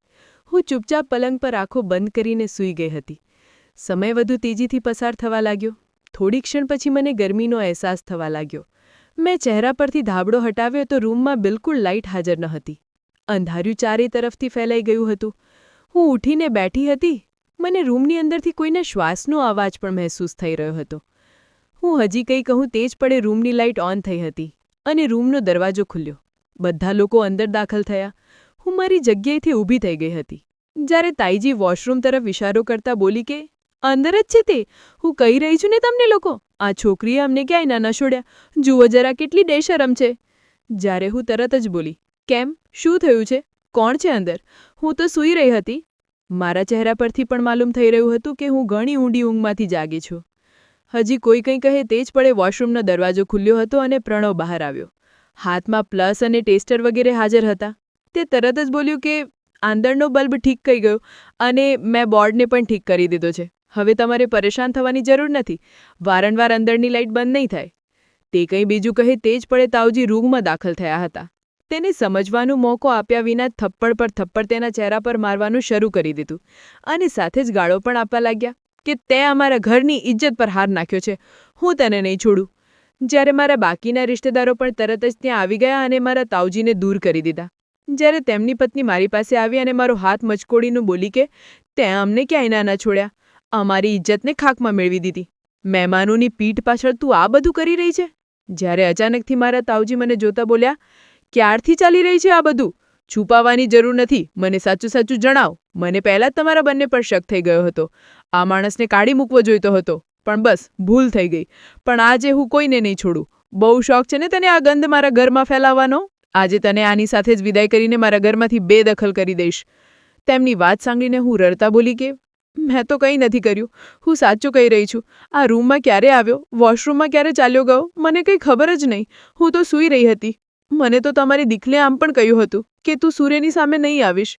હું ચૂપચાપ પલંગ પર આંખો બંધ કરીને સૂઈ ગઈ હતી. સમય વધુ તેજીથી પસાર થવા લાગ્યો. થોડી ક્ષણ પછી મને ગરમીનો અહેસાસ થવા લાગ્યો. મેં ચહેરા પરથી ધાબળો હટાવ્યો તો રૂમમાં બિલકુલ લાઇટ હાજર ન હતી. અંધાર્યું ચારે તરફથી ફેલાઈ ગયું હતું. હું ઊઠીને બેઠી હતી. મને રૂમની અંદરથી કોઈના શ્વાસનો અવાજ પણ મહેસૂસ થઈ રહ્યો હતો. હું હજી કંઈ કહું તે જ પડે રૂમની લાઇટ ઓન થઈ હતી અને રૂમનો દરવાજો ખુલ્યો. બધા લોકો અંદર દાખલ થયા. હું મારી જગ્યાએથી ઊભી થઈ ગઈ હતી. જ્યારે તાઈજી વોશરૂમ તરફ ઇશારો કરતા બોલી કે અંદર જ છે તે, હું કહી રહી છું ને તમને લોકો, આ છોકરીએ અમને ક્યાંય ના છોડ્યા, જુઓ જરા કેટલી બેશરમ છે. જ્યારે હું તરત જ બોલી, કેમ, શું થયું છે, કોણ છે અંદર? હું તો સૂઈ રહી હતી. મારા ચહેરા પરથી પણ માલુમ થઈ રહ્યું હતું કે હું ઘણી ઊંડી ઊંઘમાંથી જાગી છું. હજી કોઈ કંઈ કહે તે જ પડે વોશરૂમનો દરવાજો ખુલ્યો હતો અને પ્રણવ બહાર આવ્યો. હાથમાં પ્લસ અને ટેસ્ટર વગેરે હાજર હતા. તે તરત જ બોલ્યું કે આંદરનો બલ્બ ઠીક થઈ ગયો અને મેં બોર્ડને પણ ઠીક કરી દીધો છે. હવે તમારે પરેશાન થવાની જરૂર નથી. વારંવાર અંદરની લાઇટ બંધ નહીં થાય. તે કંઈ બીજું કહે તે જ પડે તાઉજી રૂમમાં દાખલ થયા હતા. તેને સમજવાનો મોકો આપ્યા વિના થપ્પડ પર થપ્પડ તેના ચહેરા પર મારવાનું શરૂ કરી દીધું અને સાથે જ ગાળો પણ આપવા લાગ્યા કે તે અમારા ઘરની ઇજ્જત પર હાર નાખ્યો છે, હું તને નહીં છોડું. જ્યારે મારા બાકીના રિશ્તેદારો પણ તરત જ ત્યાં આવી ગયા અને મારા તાઉજીને દૂર કરી દીધા. જ્યારે તેમની પત્ની મારી પાસે આવી અને મારો હાથ મચકોડીનું બોલી કે તે અમને ક્યાંય ના છોડ્યા, અમારી ઇજ્જતને ખાકમાં મેળવી દીધી. મહેમાનોની પીઠ પાછળ તું આ બધું કરી રહી છે? જ્યારે અચાનકથી મારા તાઉજી મને જોતા બોલ્યા, ક્યારથી ચાલી રહી છે આ બધું? છુપાવવાની જરૂર નથી, મને સાચું સાચું જણાવ. મને પહેલાં જ તમારા બંને પર શક થઈ ગયો હતો. આ માણસને કાઢી મૂકવો જોઈતો હતો, પણ બસ ભૂલ થઈ ગઈ. પણ આજે હું કોઈને નહીં છોડું. બહુ શોખ છે ને તને આ ગંધ મારા ઘરમાં ફેલાવવાનો? આજે તને આની સાથે જ વિદાય કરીને મારા ઘરમાંથી બેદખલ કરી દઈશ. તેમની વાત સાંભળીને હું રડતા બોલી કે મેં તો કંઈ નથી કર્યું. હું સાચું કહી રહી છું. આ રૂમમાં ક્યારે આવ્યો, વોશરૂમમાં ક્યારે ચાલ્યો ગયો, મને કંઈ ખબર જ નહીં. હું તો સૂઈ રહી હતી. મને તો તમારી દીકરીએ આમ પણ કહ્યું હતું કે તું સૂર્યની સામે નહીં આવીશ.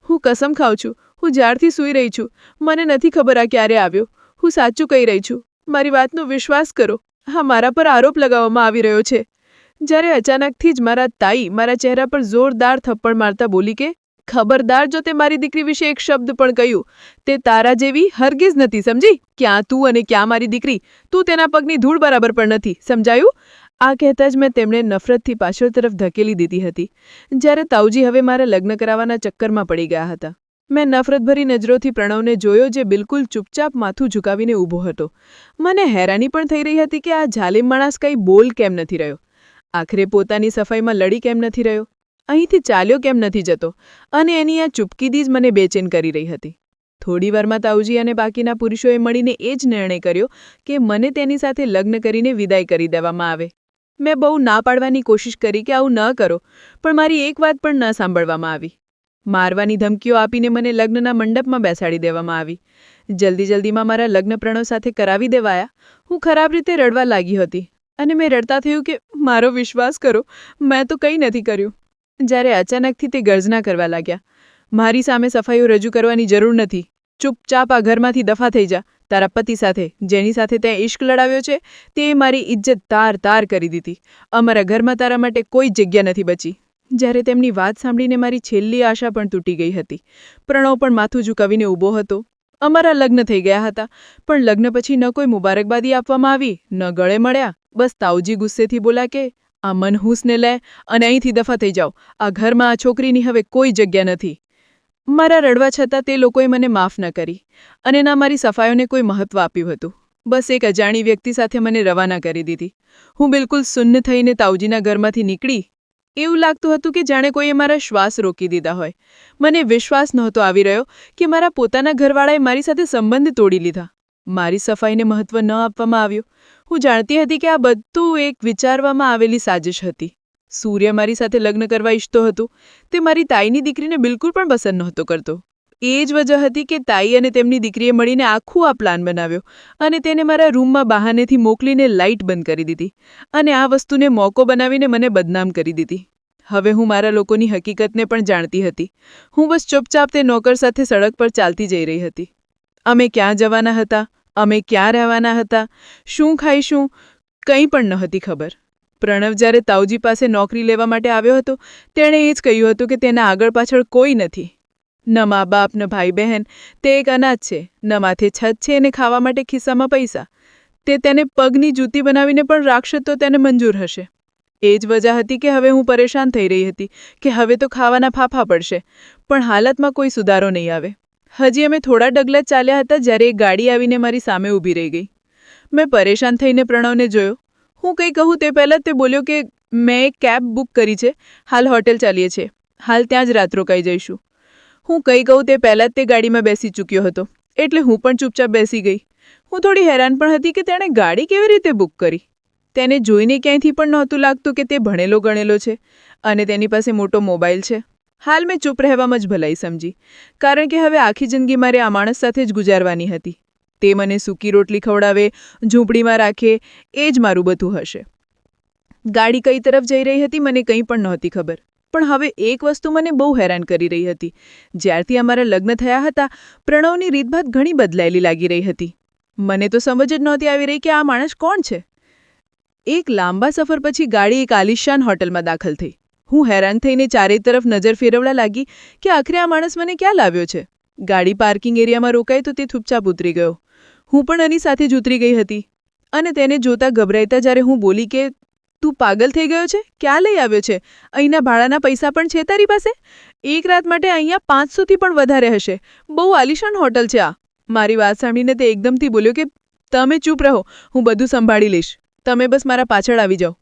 હું કસમ ખાઉં છું, હું જ્યારથી સૂઈ રહી છું, મને નથી ખબર આ ક્યારે આવ્યો. હું સાચું કહી રહી છું. મારી વાતનો વિશ્વાસ કરો. હા, મારા પર આરોપ લગાવવામાં આવી રહ્યો છે. જ્યારે અચાનકથી જ મારા તાઈ મારા ચહેરા પર જોરદાર થપ્પડ મારતા બોલી કે ખબરદાર જો તે મારી દીકરી વિશે એક શબ્દ પણ કહ્યું, તે તારા જેવી હરગીઝ નથી, સમજી? ક્યાં તું અને ક્યાં મારી દીકરી? તું તેના પગની ધૂળ બરાબર પણ નથી, સમજાયું? આ કહેતા જ મેં તેમણે નફરતથી પાછળ તરફ ધકેલી દીધી હતી. જ્યારે તાઉજી હવે મારા લગ્ન કરાવવાના ચક્કરમાં પડી ગયા હતા. મેં નફરતભરી નજરોથી પ્રણવને જોયો, જે બિલકુલ ચૂપચાપ માથું ઝુકાવીને ઊભો હતો. મને હેરાની પણ થઈ રહી હતી કે આ જાલિમ માણસ કંઈ બોલ કેમ નથી રહ્યો. આખરે પોતાની સફાઈમાં લડી કેમ નથી રહ્યો, અહીંથી ચાલ્યો કેમ નથી જતો, અને એની આ ચૂપકીદી જ મને બેચેન કરી રહી હતી. થોડી વારમાં તાઉજી અને બાકીના પુરુષોએ મળીને એ જ નિર્ણય કર્યો કે મને તેની સાથે લગ્ન કરીને વિદાય કરી દેવામાં આવે. મેં બહુ ના પાડવાની કોશિશ કરી કે આવું ન કરો, પણ મારી એક વાત પણ ન સાંભળવામાં આવી. મારવાની ધમકીઓ આપીને મને લગ્નના મંડપમાં બેસાડી દેવામાં આવી. જલ્દીમાં મારા લગ્ન પ્રણવ સાથે કરાવી દેવાયા. હું ખરાબ રીતે રડવા લાગી હતી અને મેં રડતા થયું કે મારો વિશ્વાસ કરો, મેં તો કંઈ નથી કર્યું. જ્યારે અચાનકથી તે ગર્જના કરવા લાગ્યા, મારી સામે સફાઈઓ રજૂ કરવાની જરૂર નથી. ચૂપચાપ આ ઘરમાંથી દફા થઈ જા. તારા પતિ સાથે, જેની સાથે તે ઇશ્ક લડાવ્યો છે, તે મારી ઇજ્જત તાર કરી દીધી. અમારા ઘરમાં તારા માટે કોઈ જગ્યા નથી બચી. જ્યારે તેમની વાત સાંભળીને મારી છેલ્લી આશા પણ તૂટી ગઈ હતી. પ્રણવ પણ માથું ઝુકાવીને ઊભો હતો. અમારા લગ્ન થઈ ગયા હતા, પણ લગ્ન પછી ન કોઈ મુબારકબાદી આપવામાં આવી, ન ગળે મળ્યા. બસ તાઉજી ગુસ્સેથી બોલા કે આ મનહૂસને લે અને અહીંથી દફા થઈ જાઓ. આ ઘરમાં આ છોકરીની હવે કોઈ જગ્યા નથી. મારા રડવા છતાં તે લોકોએ મને માફ ન કરી અને ના મારી સફાઈઓને કોઈ મહત્વ આપ્યું હતું. બસ એક અજાણી વ્યક્તિ સાથે મને રવાના કરી દીધી. હું બિલકુલ સુન્ન થઈને તાઉજીના ઘરમાંથી નીકળી. એવું લાગતું હતું કે જાણે કોઈએ મારા શ્વાસ રોકી દીધા હોય. મને વિશ્વાસ નહોતો આવી રહ્યો કે મારા પોતાના ઘરવાળાએ મારી સાથે સંબંધ તોડી લીધા. મારી સફાઈને મહત્વ ન આપવામાં આવ્યું. હું જાણતી હતી કે આ બધું એક વિચારવામાં આવેલી સાજિશ હતી. સૂર્ય મારી સાથે લગ્ન કરવા ઈચ્છતો હતો. તે મારી તાઈની દીકરીને બિલકુલ પણ પસંદ નહોતો કરતો. એ જ વજહ હતી કે તાઈ અને તેમની દીકરીએ મળીને આખું આ પ્લાન બનાવ્યો અને તેને મારા રૂમમાં બહાનેથી મોકલીને લાઇટ બંધ કરી દીધી અને આ વસ્તુને મોકો બનાવીને મને બદનામ કરી દીધી. હવે હું મારા લોકોની હકીકતને પણ જાણતી હતી. હું બસ ચૂપચાપ તે નોકર સાથે સડક પર ચાલતી જઈ રહી હતી. અમે ક્યાં જવાના હતા, અમે ક્યાં રહેવાના હતા, શું ખાઈશું, કંઈ પણ નહોતી ખબર. પ્રણવ જ્યારે તાઉજી પાસે નોકરી લેવા માટે આવ્યો હતો, તેણે એ જ કહ્યું હતું કે તેના આગળ પાછળ કોઈ નથી. ન મા બાપ, ન ભાઈ બહેન, તે એક અનાજ છે, ન માથે છત છે અને ખાવા માટે ખિસ્સામાં પૈસા. તે તેને પગની જૂતી બનાવીને પણ રાખશે તો તેને મંજૂર હશે. એ જ વજહ હતી કે હવે હું પરેશાન થઈ રહી હતી કે હવે તો ખાવાના ફાફા પડશે, પણ હાલતમાં કોઈ સુધારો નહીં આવે. હજી અમે થોડા ડગલા ચાલ્યા હતા જ્યારે એક ગાડી આવીને મારી સામે ઊભી રહી ગઈ. મેં પરેશાન થઈને પ્રણવને જોયો. હું કંઈ કહું તે પહેલાં તે બોલ્યો કે મેં એક કેબ બુક કરી છે, હાલ હોટેલ ચાલીએ છીએ, હાલ ત્યાં જ રાત રોકાઈ જઈશું. હું કંઈ કહું તે પહેલાં જ તે ગાડીમાં બેસી ચૂક્યો હતો, એટલે હું પણ ચૂપચાપ બેસી ગઈ. હું થોડી હેરાન પણ હતી કે તેણે ગાડી કેવી રીતે બુક કરી. તેને જોઈને ક્યાંયથી પણ નહોતું લાગતું કે તે ભણેલો ગણેલો છે અને તેની પાસે મોટો મોબાઈલ છે. હાલ મેં ચૂપ રહેવામાં જ ભલાઈ સમજી, કારણ કે હવે આખી જિંદગી મારે આ માણસ સાથે જ ગુજારવાની હતી. તે મને સૂકી રોટલી ખવડાવે, ઝૂંપડીમાં રાખે, એ જ મારું બધું હશે. ગાડી કઈ તરફ જઈ રહી હતી મને કંઈ પણ નહોતી ખબર, પણ હવે એક વસ્તુ મને બહુ હેરાન કરી રહી હતી. જ્યારથી અમારા લગ્ન થયા હતા, પ્રણવની રીતભાત ઘણી બદલાયેલી લાગી રહી હતી. મને તો સમજ જ નહોતી આવી રહી કે આ માણસ કોણ છે. એક લાંબા સફર પછી ગાડી એક આલિશાન હોટલમાં દાખલ થઈ. હું હેરાન થઈને ચારેય તરફ નજર ફેરવવા લાગી કે આખરે આ માણસ મને ક્યાં લાવ્યો છે. ગાડી પાર્કિંગ એરિયામાં રોકાઈ તો તે ચૂપચાપ ઉતરી ગયો. હું પણ એની સાથે જ ઉતરી ગઈ હતી અને તેને જોતા ગભરાઈતા જ્યારે હું બોલી કે તું પાગલ થઈ ગયો છે? ક્યાં લઈ આવ્યો છે? અહીંના ભાડાના પૈસા પણ છે તારી પાસે? એક રાત માટે અહીંયા 500થી પણ વધારે હશે. બહુ આલિશાન હોટલ છે આ. મારી વાત સાંભળીને તે એકદમથી બોલ્યો કે તમે ચૂપ રહો, હું બધું સંભાળી લઈશ, તમે બસ મારા પાછળ આવી જાઓ.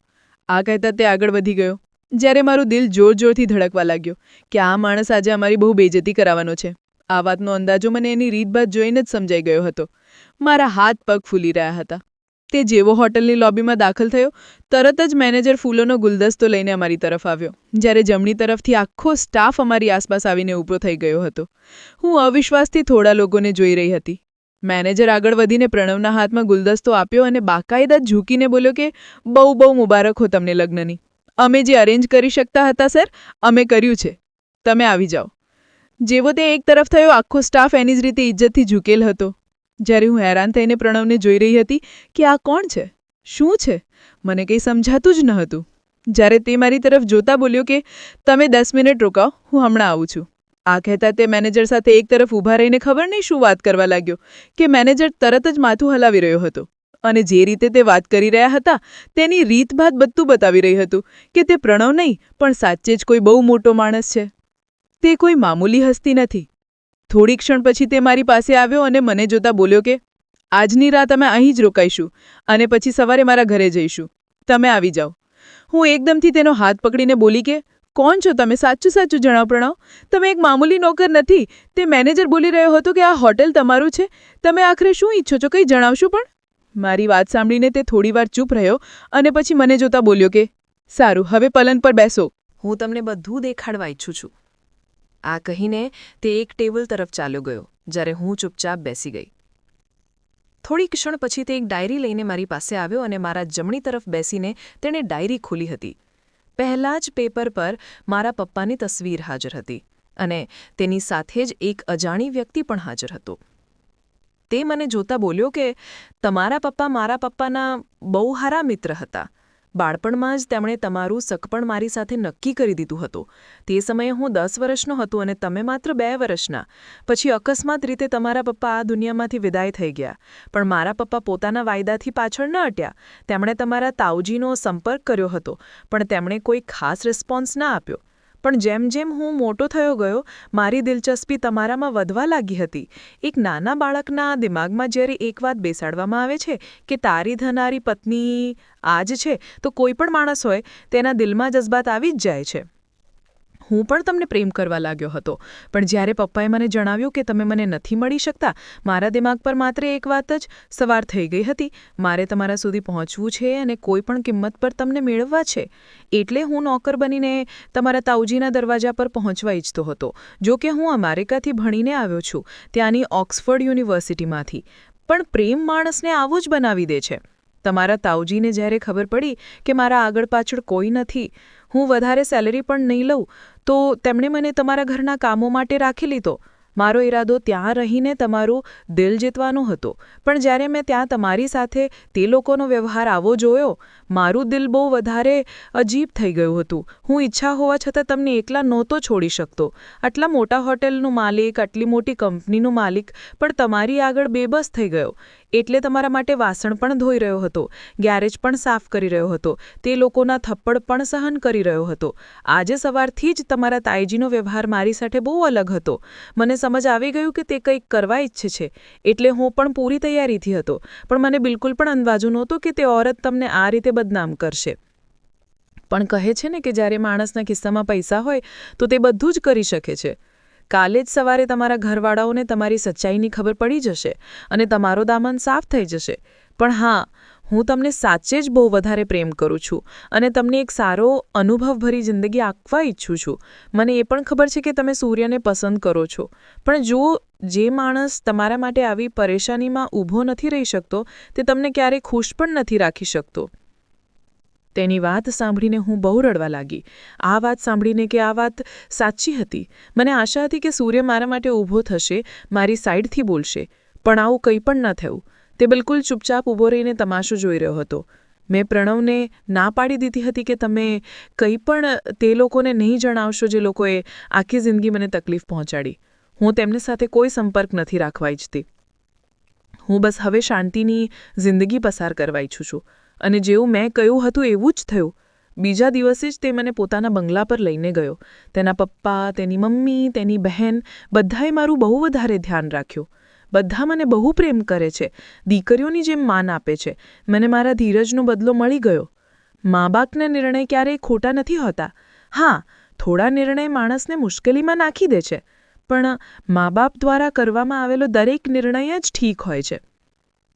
આ કહેતા તે આગળ વધી ગયો. જ્યારે મારું દિલ જોર જોરથી ધડકવા લાગ્યો કે આ માણસ આજે અમારી બહુ બેઇજ્જતી કરાવવાનો છે. આ વાતનો અંદાજો મને એની રીતભાત જોઈને જ સમજાઈ ગયો હતો. મારા હાથ પગ ફૂલી રહ્યા હતા. તે જેવો હોટલની લોબીમાં દાખલ થયો, તરત જ મેનેજર ફૂલોનો ગુલદસ્તો લઈને અમારી તરફ આવ્યો, જ્યારે જમણી તરફથી આખો સ્ટાફ અમારી આસપાસ આવીને ઊભો થઈ ગયો હતો. હું અવિશ્વાસથી થોડા લોકોને જોઈ રહી હતી. મેનેજર આગળ વધીને પ્રણવના હાથમાં ગુલદસ્તો આપ્યો અને બાકાયદા ઝૂકીને બોલ્યો કે બહુ બહુ મુબારક હો તમને લગ્નની. અમે જે અરેન્જ કરી શકતા હતા સર, અમે કર્યું છે, તમે આવી જાઓ. જેવો તે એક તરફ થયો, આખો સ્ટાફ એની જ રીતે ઇજ્જતથી ઝૂકેલ હતો. જ્યારે હું હેરાન થઈને પ્રણવને જોઈ રહી હતી કે આ કોણ છે, શું છે, મને કંઈ સમજાતું જ ન હતું. જ્યારે તે મારી તરફ જોતા બોલ્યો કે તમે 10 મિનિટ રોકાઓ, હું હમણાં આવું છું. આ કહેતા તે મેનેજર સાથે એક તરફ ઊભા રહીને ખબર નહીં શું વાત કરવા લાગ્યો કે મેનેજર તરત જ માથું હલાવી રહ્યો હતો અને જે રીતે તે વાત કરી રહ્યા હતા તેની રીતભાત બધું બતાવી રહી હતું કે તે પ્રણવ નહીં પણ સાચે જ કોઈ બહુ મોટો માણસ છે. તે કોઈ મામૂલી હસ્તી નથી. થોડી ક્ષણ પછી તે મારી પાસે આવ્યો અને મને જોતા બોલ્યો કે આજની રાત અમે અહીં જ રોકાઈશું અને પછી સવારે મારા ઘરે જઈશું, તમે આવી જાઓ. હું એકદમથી તેનો હાથ પકડીને બોલી કે કોણ છો તમે? સાચું સાચું જણાવ પ્રણવ, તમે એક મામૂલી નોકર નથી. તે મેનેજર બોલી રહ્યો હતો કે આ હોટેલ તમારું છે, તમે આખરે શું ઈચ્છો છો, કંઈ જણાવશો પણ? મારી વાત સાંભળીને તે થોડીવાર ચૂપ રહ્યો અને પછી મને જોતા બોલ્યો કે સારું, હવે પલંગ પર બેસો, હું તમને બધું દેખાડવા ઈચ્છું છું. આ કહીને તે એક ટેબલ તરફ ચાલ્યો ગયો, જ્યારે હું ચૂપચાપ બેસી ગઈ. થોડી ક્ષણ પછી તે એક ડાયરી લઈને મારી પાસે આવ્યો અને મારા જમણી તરફ બેસીને તેણે ડાયરી ખોલી હતી. પહેલાં જ પેપર પર મારા પપ્પાની તસવીર હાજર હતી અને તેની સાથે જ એક અજાણી વ્યક્તિ પણ હાજર હતો. તે મને જોતા બોલ્યો કે તમારા પપ્પા મારા પપ્પાના બહુ સારા મિત્ર હતા. બાળપણમાં જ તેમણે તમારું સગપણ મારી સાથે નક્કી કરી દીધું હતું. તે સમયે હું 10 વર્ષનો હતો અને તમે માત્ર 2 વર્ષના. પછી અકસ્માત રીતે તમારા પપ્પા આ દુનિયામાંથી વિદાય થઈ ગયા. પણ મારા પપ્પા પોતાના વાયદાથી પાછળ ન હટ્યા. તેમણે તમારા તાઉજીનો સંપર્ક કર્યો હતો, પણ તેમણે કોઈ ખાસ રિસ્પોન્સ ના આપ્યો. પણ જેમ જેમ હું મોટો થયો ગયો, મારી દિલચસ્પી તમારામાં વધવા લાગી હતી. એક નાના બાળકના દિમાગમાં જ્યારે એક વાત બેસાડવામાં આવે છે કે તારી થનારી પત્ની આ જ છે, તો કોઈ પણ માણસ હોય તેના દિલમાં જજ્બાત આવી જ જાય છે. હું પણ તમને પ્રેમ કરવા લાગ્યો હતો, પણ જ્યારે પપ્પાએ મને જણાવ્યું કે તમે મને નથી મળી શકતા, મારા દિમાગ પર માત્ર એક વાત જ સવાર થઈ ગઈ હતી, મારે તમારા સુધી પહોંચવું છે અને કોઈ પણ કિંમત પર તમને મેળવવા છે. એટલે હું નોકર બનીને તમારા તાઉજીના દરવાજા પર પહોંચવા ઈચ્છતો હતો. જો કે હું અમેરિકાથી ભણીને આવ્યો છું, ત્યાંની ઓક્સફર્ડ યુનિવર્સિટીમાંથી. પણ પ્રેમ માણસને આવું જ બનાવી દે છે. તમારા તાઉજીને જ્યારે ખબર પડી કે મારા આગળ પાછળ કોઈ નથી, હું વધારે સેલરી પણ નહીં લઉં, તો તેમણે મને તમારા ઘરના કામો માટે રાખી લીધો મારો ઈરાદો ત્યાં રહીને તમારું દિલ જીતવાનો હતો, પણ જ્યારે મેં ત્યાં તમારી સાથે તે લોકોનો વ્યવહાર આવો જોયો, મારું દિલ બહુ વધારે અજીબ થઈ ગયું હતું. હું ઈચ્છા હોવા છતાં તમને એકલા નહોતો છોડી શકતો. આટલા મોટા હોટેલનું માલિક, આટલી મોટી કંપનીનું માલિક પણ તમારી આગળ બેબસ થઈ ગયો. એટલે તમારા માટે વાસણ પણ ધોઈ રહ્યો હતો, ગેરેજ પણ સાફ કરી રહ્યો હતો, તે લોકોના થપ્પડ પણ સહન કરી રહ્યો હતો. આજે સવારથી જ તમારા તાઈજીનો વ્યવહાર મારી સાથે બહુ અલગ હતો. મને સમજ આવી ગયું કે તે કંઈક કરવા ઈચ્છે છે, એટલે હું પણ પૂરી તૈયારીથી હતો, પણ મને બિલકુલ પણ અંદાજો નહોતો કે તે ઓરત તમને આ રીતે બદનામ કરશે. પણ કહે છે ને કે જ્યારે માણસના ખિસ્સામાં પૈસા હોય તો તે બધું જ કરી શકે છે. કાલે જ સવારે તમારા ઘરવાળાઓને તમારી સચ્ચાઈની ખબર પડી જશે અને તમારો દામન સાફ થઈ જશે. પણ હા, હું તમને સાચે જ બહુ વધારે પ્રેમ કરું છું અને તમને એક સારો અનુભવભરી જિંદગી આપવા ઈચ્છું છું. મને એ પણ ખબર છે કે તમે સૂર્યને પસંદ કરો છો, પણ જો જે માણસ તમારા માટે આવી પરેશાનીમાં ઊભો નથી રહી શકતો, તે તમને ક્યારેય ખુશ પણ નથી રાખી શકતો. તેની વાત સાંભળીને હું બહુ રડવા લાગી. આ વાત સાંભળીને કે આ વાત સાચી હતી. મને આશા હતી કે સૂર્ય મારા માટે ઊભો થશે, મારી સાઈડથી બોલશે, પણ આવું કંઈ પણ ન થયું. તે બિલકુલ ચૂપચાપ ઊભો રહીને તમાશો જોઈ રહ્યો હતો. મેં પ્રણવને ના પાડી દીધી હતી કે તમે કંઈ પણ તે લોકોને નહીં જણાવશો જે લોકોએ આખી જિંદગી મને તકલીફ પહોંચાડી. હું તેમની સાથે કોઈ સંપર્ક નથી રાખવા ઈચ્છતી. હું બસ હવે શાંતિની જિંદગી પસાર કરવા ઈચ્છું છું. અને જેવું મેં કહ્યું હતું એવું જ થયું. બીજા દિવસે જ તે મને પોતાના બંગલા પર લઈને ગયો. તેના પપ્પા, તેની મમ્મી, તેની બહેન બધાએ મારું બહુ વધારે ધ્યાન રાખ્યું. બધા મને બહુ પ્રેમ કરે છે, દીકરીઓની જેમ માન આપે છે. મને મારા ધીરજનો બદલો મળી ગયો. મા બાપના નિર્ણય ક્યારેય ખોટા નથી હોતા. હા, થોડા નિર્ણય માણસને મુશ્કેલીમાં નાખી દે છે, પણ મા બાપ દ્વારા કરવામાં આવેલો દરેક નિર્ણય જ ઠીક હોય છે.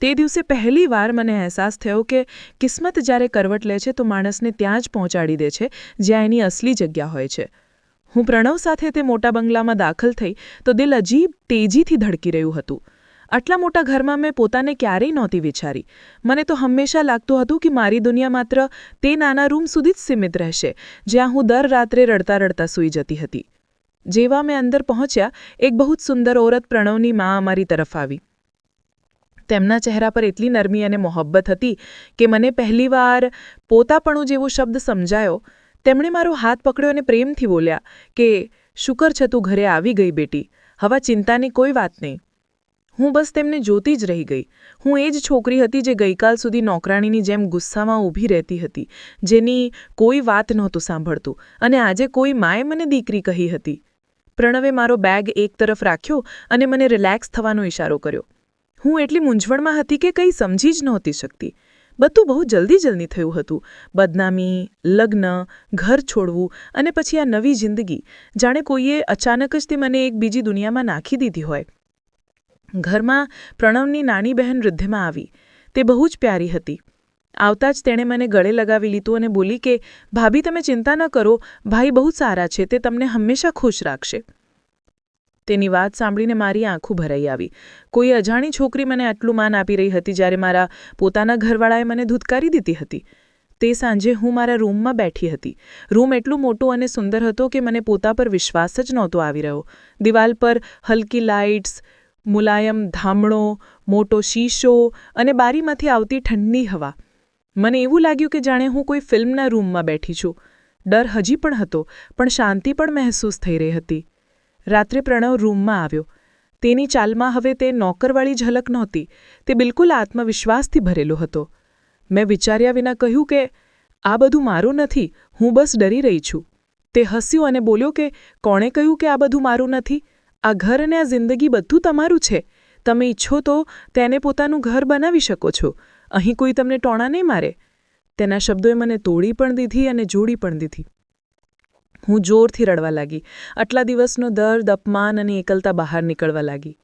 તે દિવસે પહેલી વાર મને અહેસાસ થયો કે કિસ્મત જ્યારે કરવટ લે છે તો માણસને ત્યાં જ પહોંચાડી દે છે જ્યાં એની અસલી જગ્યા હોય છે. હું પ્રણવ સાથે તે મોટા બંગલામાં દાખલ થઈ તો દિલ અજીબ તેજીથી ધડકી રહ્યું હતું. આટલા મોટા ઘરમાં મેં પોતાને ક્યારેય નહોતી વિચારી. મને તો હંમેશા લાગતું હતું કે મારી દુનિયા માત્ર તે નાના રૂમ સુધી જ સીમિત રહેશે જ્યાં હું દર રાત્રે રડતા રડતા સૂઈ જતી હતી. જેવા મેં અંદર પહોંચ્યા, એક બહુ જ સુંદર ઓરત પ્રણવની મા અમારી તરફ આવી. તેમના ચહેરા પર એટલી નરમી અને મોહબ્બત હતી કે મને પહેલીવાર પોતાપણું જેવો શબ્દ સમજાયો. તેમણે મારો હાથ પકડ્યો અને પ્રેમથી બોલ્યા કે શુકર છે તું ઘરે આવી ગઈ બેટી, હવે ચિંતાની કોઈ વાત નહીં. હું બસ તેમને જોતી જ રહી ગઈ. હું એ જ છોકરી હતી જે ગઈકાલ સુધી નોકરાણીની જેમ ગુસ્સામાં ઊભી રહેતી હતી, જેની કોઈ વાત નહોતું સાંભળતું, અને આજે કોઈ માએ મને દીકરી કહી હતી. પ્રણવે મારો બેગ એક તરફ રાખ્યો અને મને રિલેક્સ થવાનો ઇશારો કર્યો. હું એટલી મૂંઝવણમાં હતી કે કંઈ સમજી જ નહોતી શકતી. બધું બહુ જલ્દી થયું હતું. બદનામી, લગ્ન, ઘર છોડવું અને પછી આ નવી જિંદગી, જાણે કોઈએ અચાનક જ તે મને એક બીજી દુનિયામાં નાખી દીધી હોય. ઘરમાં પ્રણવની નાની બહેન રિદ્ધિમાં આવી. તે બહુ જ પ્યારી હતી. આવતા જ તેણે મને ગળે લગાવી લીધું અને બોલી કે ભાભી તમે ચિંતા ન કરો, ભાઈ બહુ સારા છે, તે તમને હંમેશા ખુશ રાખશે. તેની વાત સાંભળીને મારી આંખો ભરાઈ આવી. કોઈ અજાણી છોકરી મને આટલું માન આપી રહી હતી જ્યારે મારા પોતાના ઘરવાળાએ મને ધૂતકારી દીધી હતી. તે સાંજે હું મારા રૂમમાં બેઠી હતી. રૂમ એટલું મોટો અને સુંદર હતો કે મને પોતા પર વિશ્વાસ જ નહોતો આવી રહ્યો. દિવાલ પર હલકી લાઇટ્સ, મુલાયમ ધામણો, મોટો શીશો અને બારીમાંથી આવતી ઠંડી હવા. મને એવું લાગ્યું કે જાણે હું કોઈ ફિલ્મના રૂમમાં બેઠી છું. ડર હજી પણ હતો, પણ શાંતિ પણ મહેસૂસ થઈ રહી હતી. રાત્રે પ્રણવ રૂમમાં આવ્યો. તેની ચાલમાં હવે તે નોકરવાળી ઝલક નહોતી. તે બિલકુલ આત્મવિશ્વાસથી ભરેલો હતો. મેં વિચાર્યા વિના કહ્યું કે આ બધું મારું નથી, હું બસ ડરી રહી છું. તે હસ્યું અને બોલ્યો કે કોણે કહ્યું કે આ બધું મારું નથી? આ ઘર અને આ જિંદગી બધું તમારું છે. તમે ઈચ્છો તો તેને પોતાનું ઘર બનાવી શકો છો. અહીં કોઈ તમને ટોણા નહીં મારે. તેના શબ્દોએ મને તોડી પણ દીધી અને જોડી પણ દીધી. હું જોરથી રડવા લાગી. આટલા દિવસનો દર્દ, અપમાન અને એકલતા બહાર નીકળવા લાગી.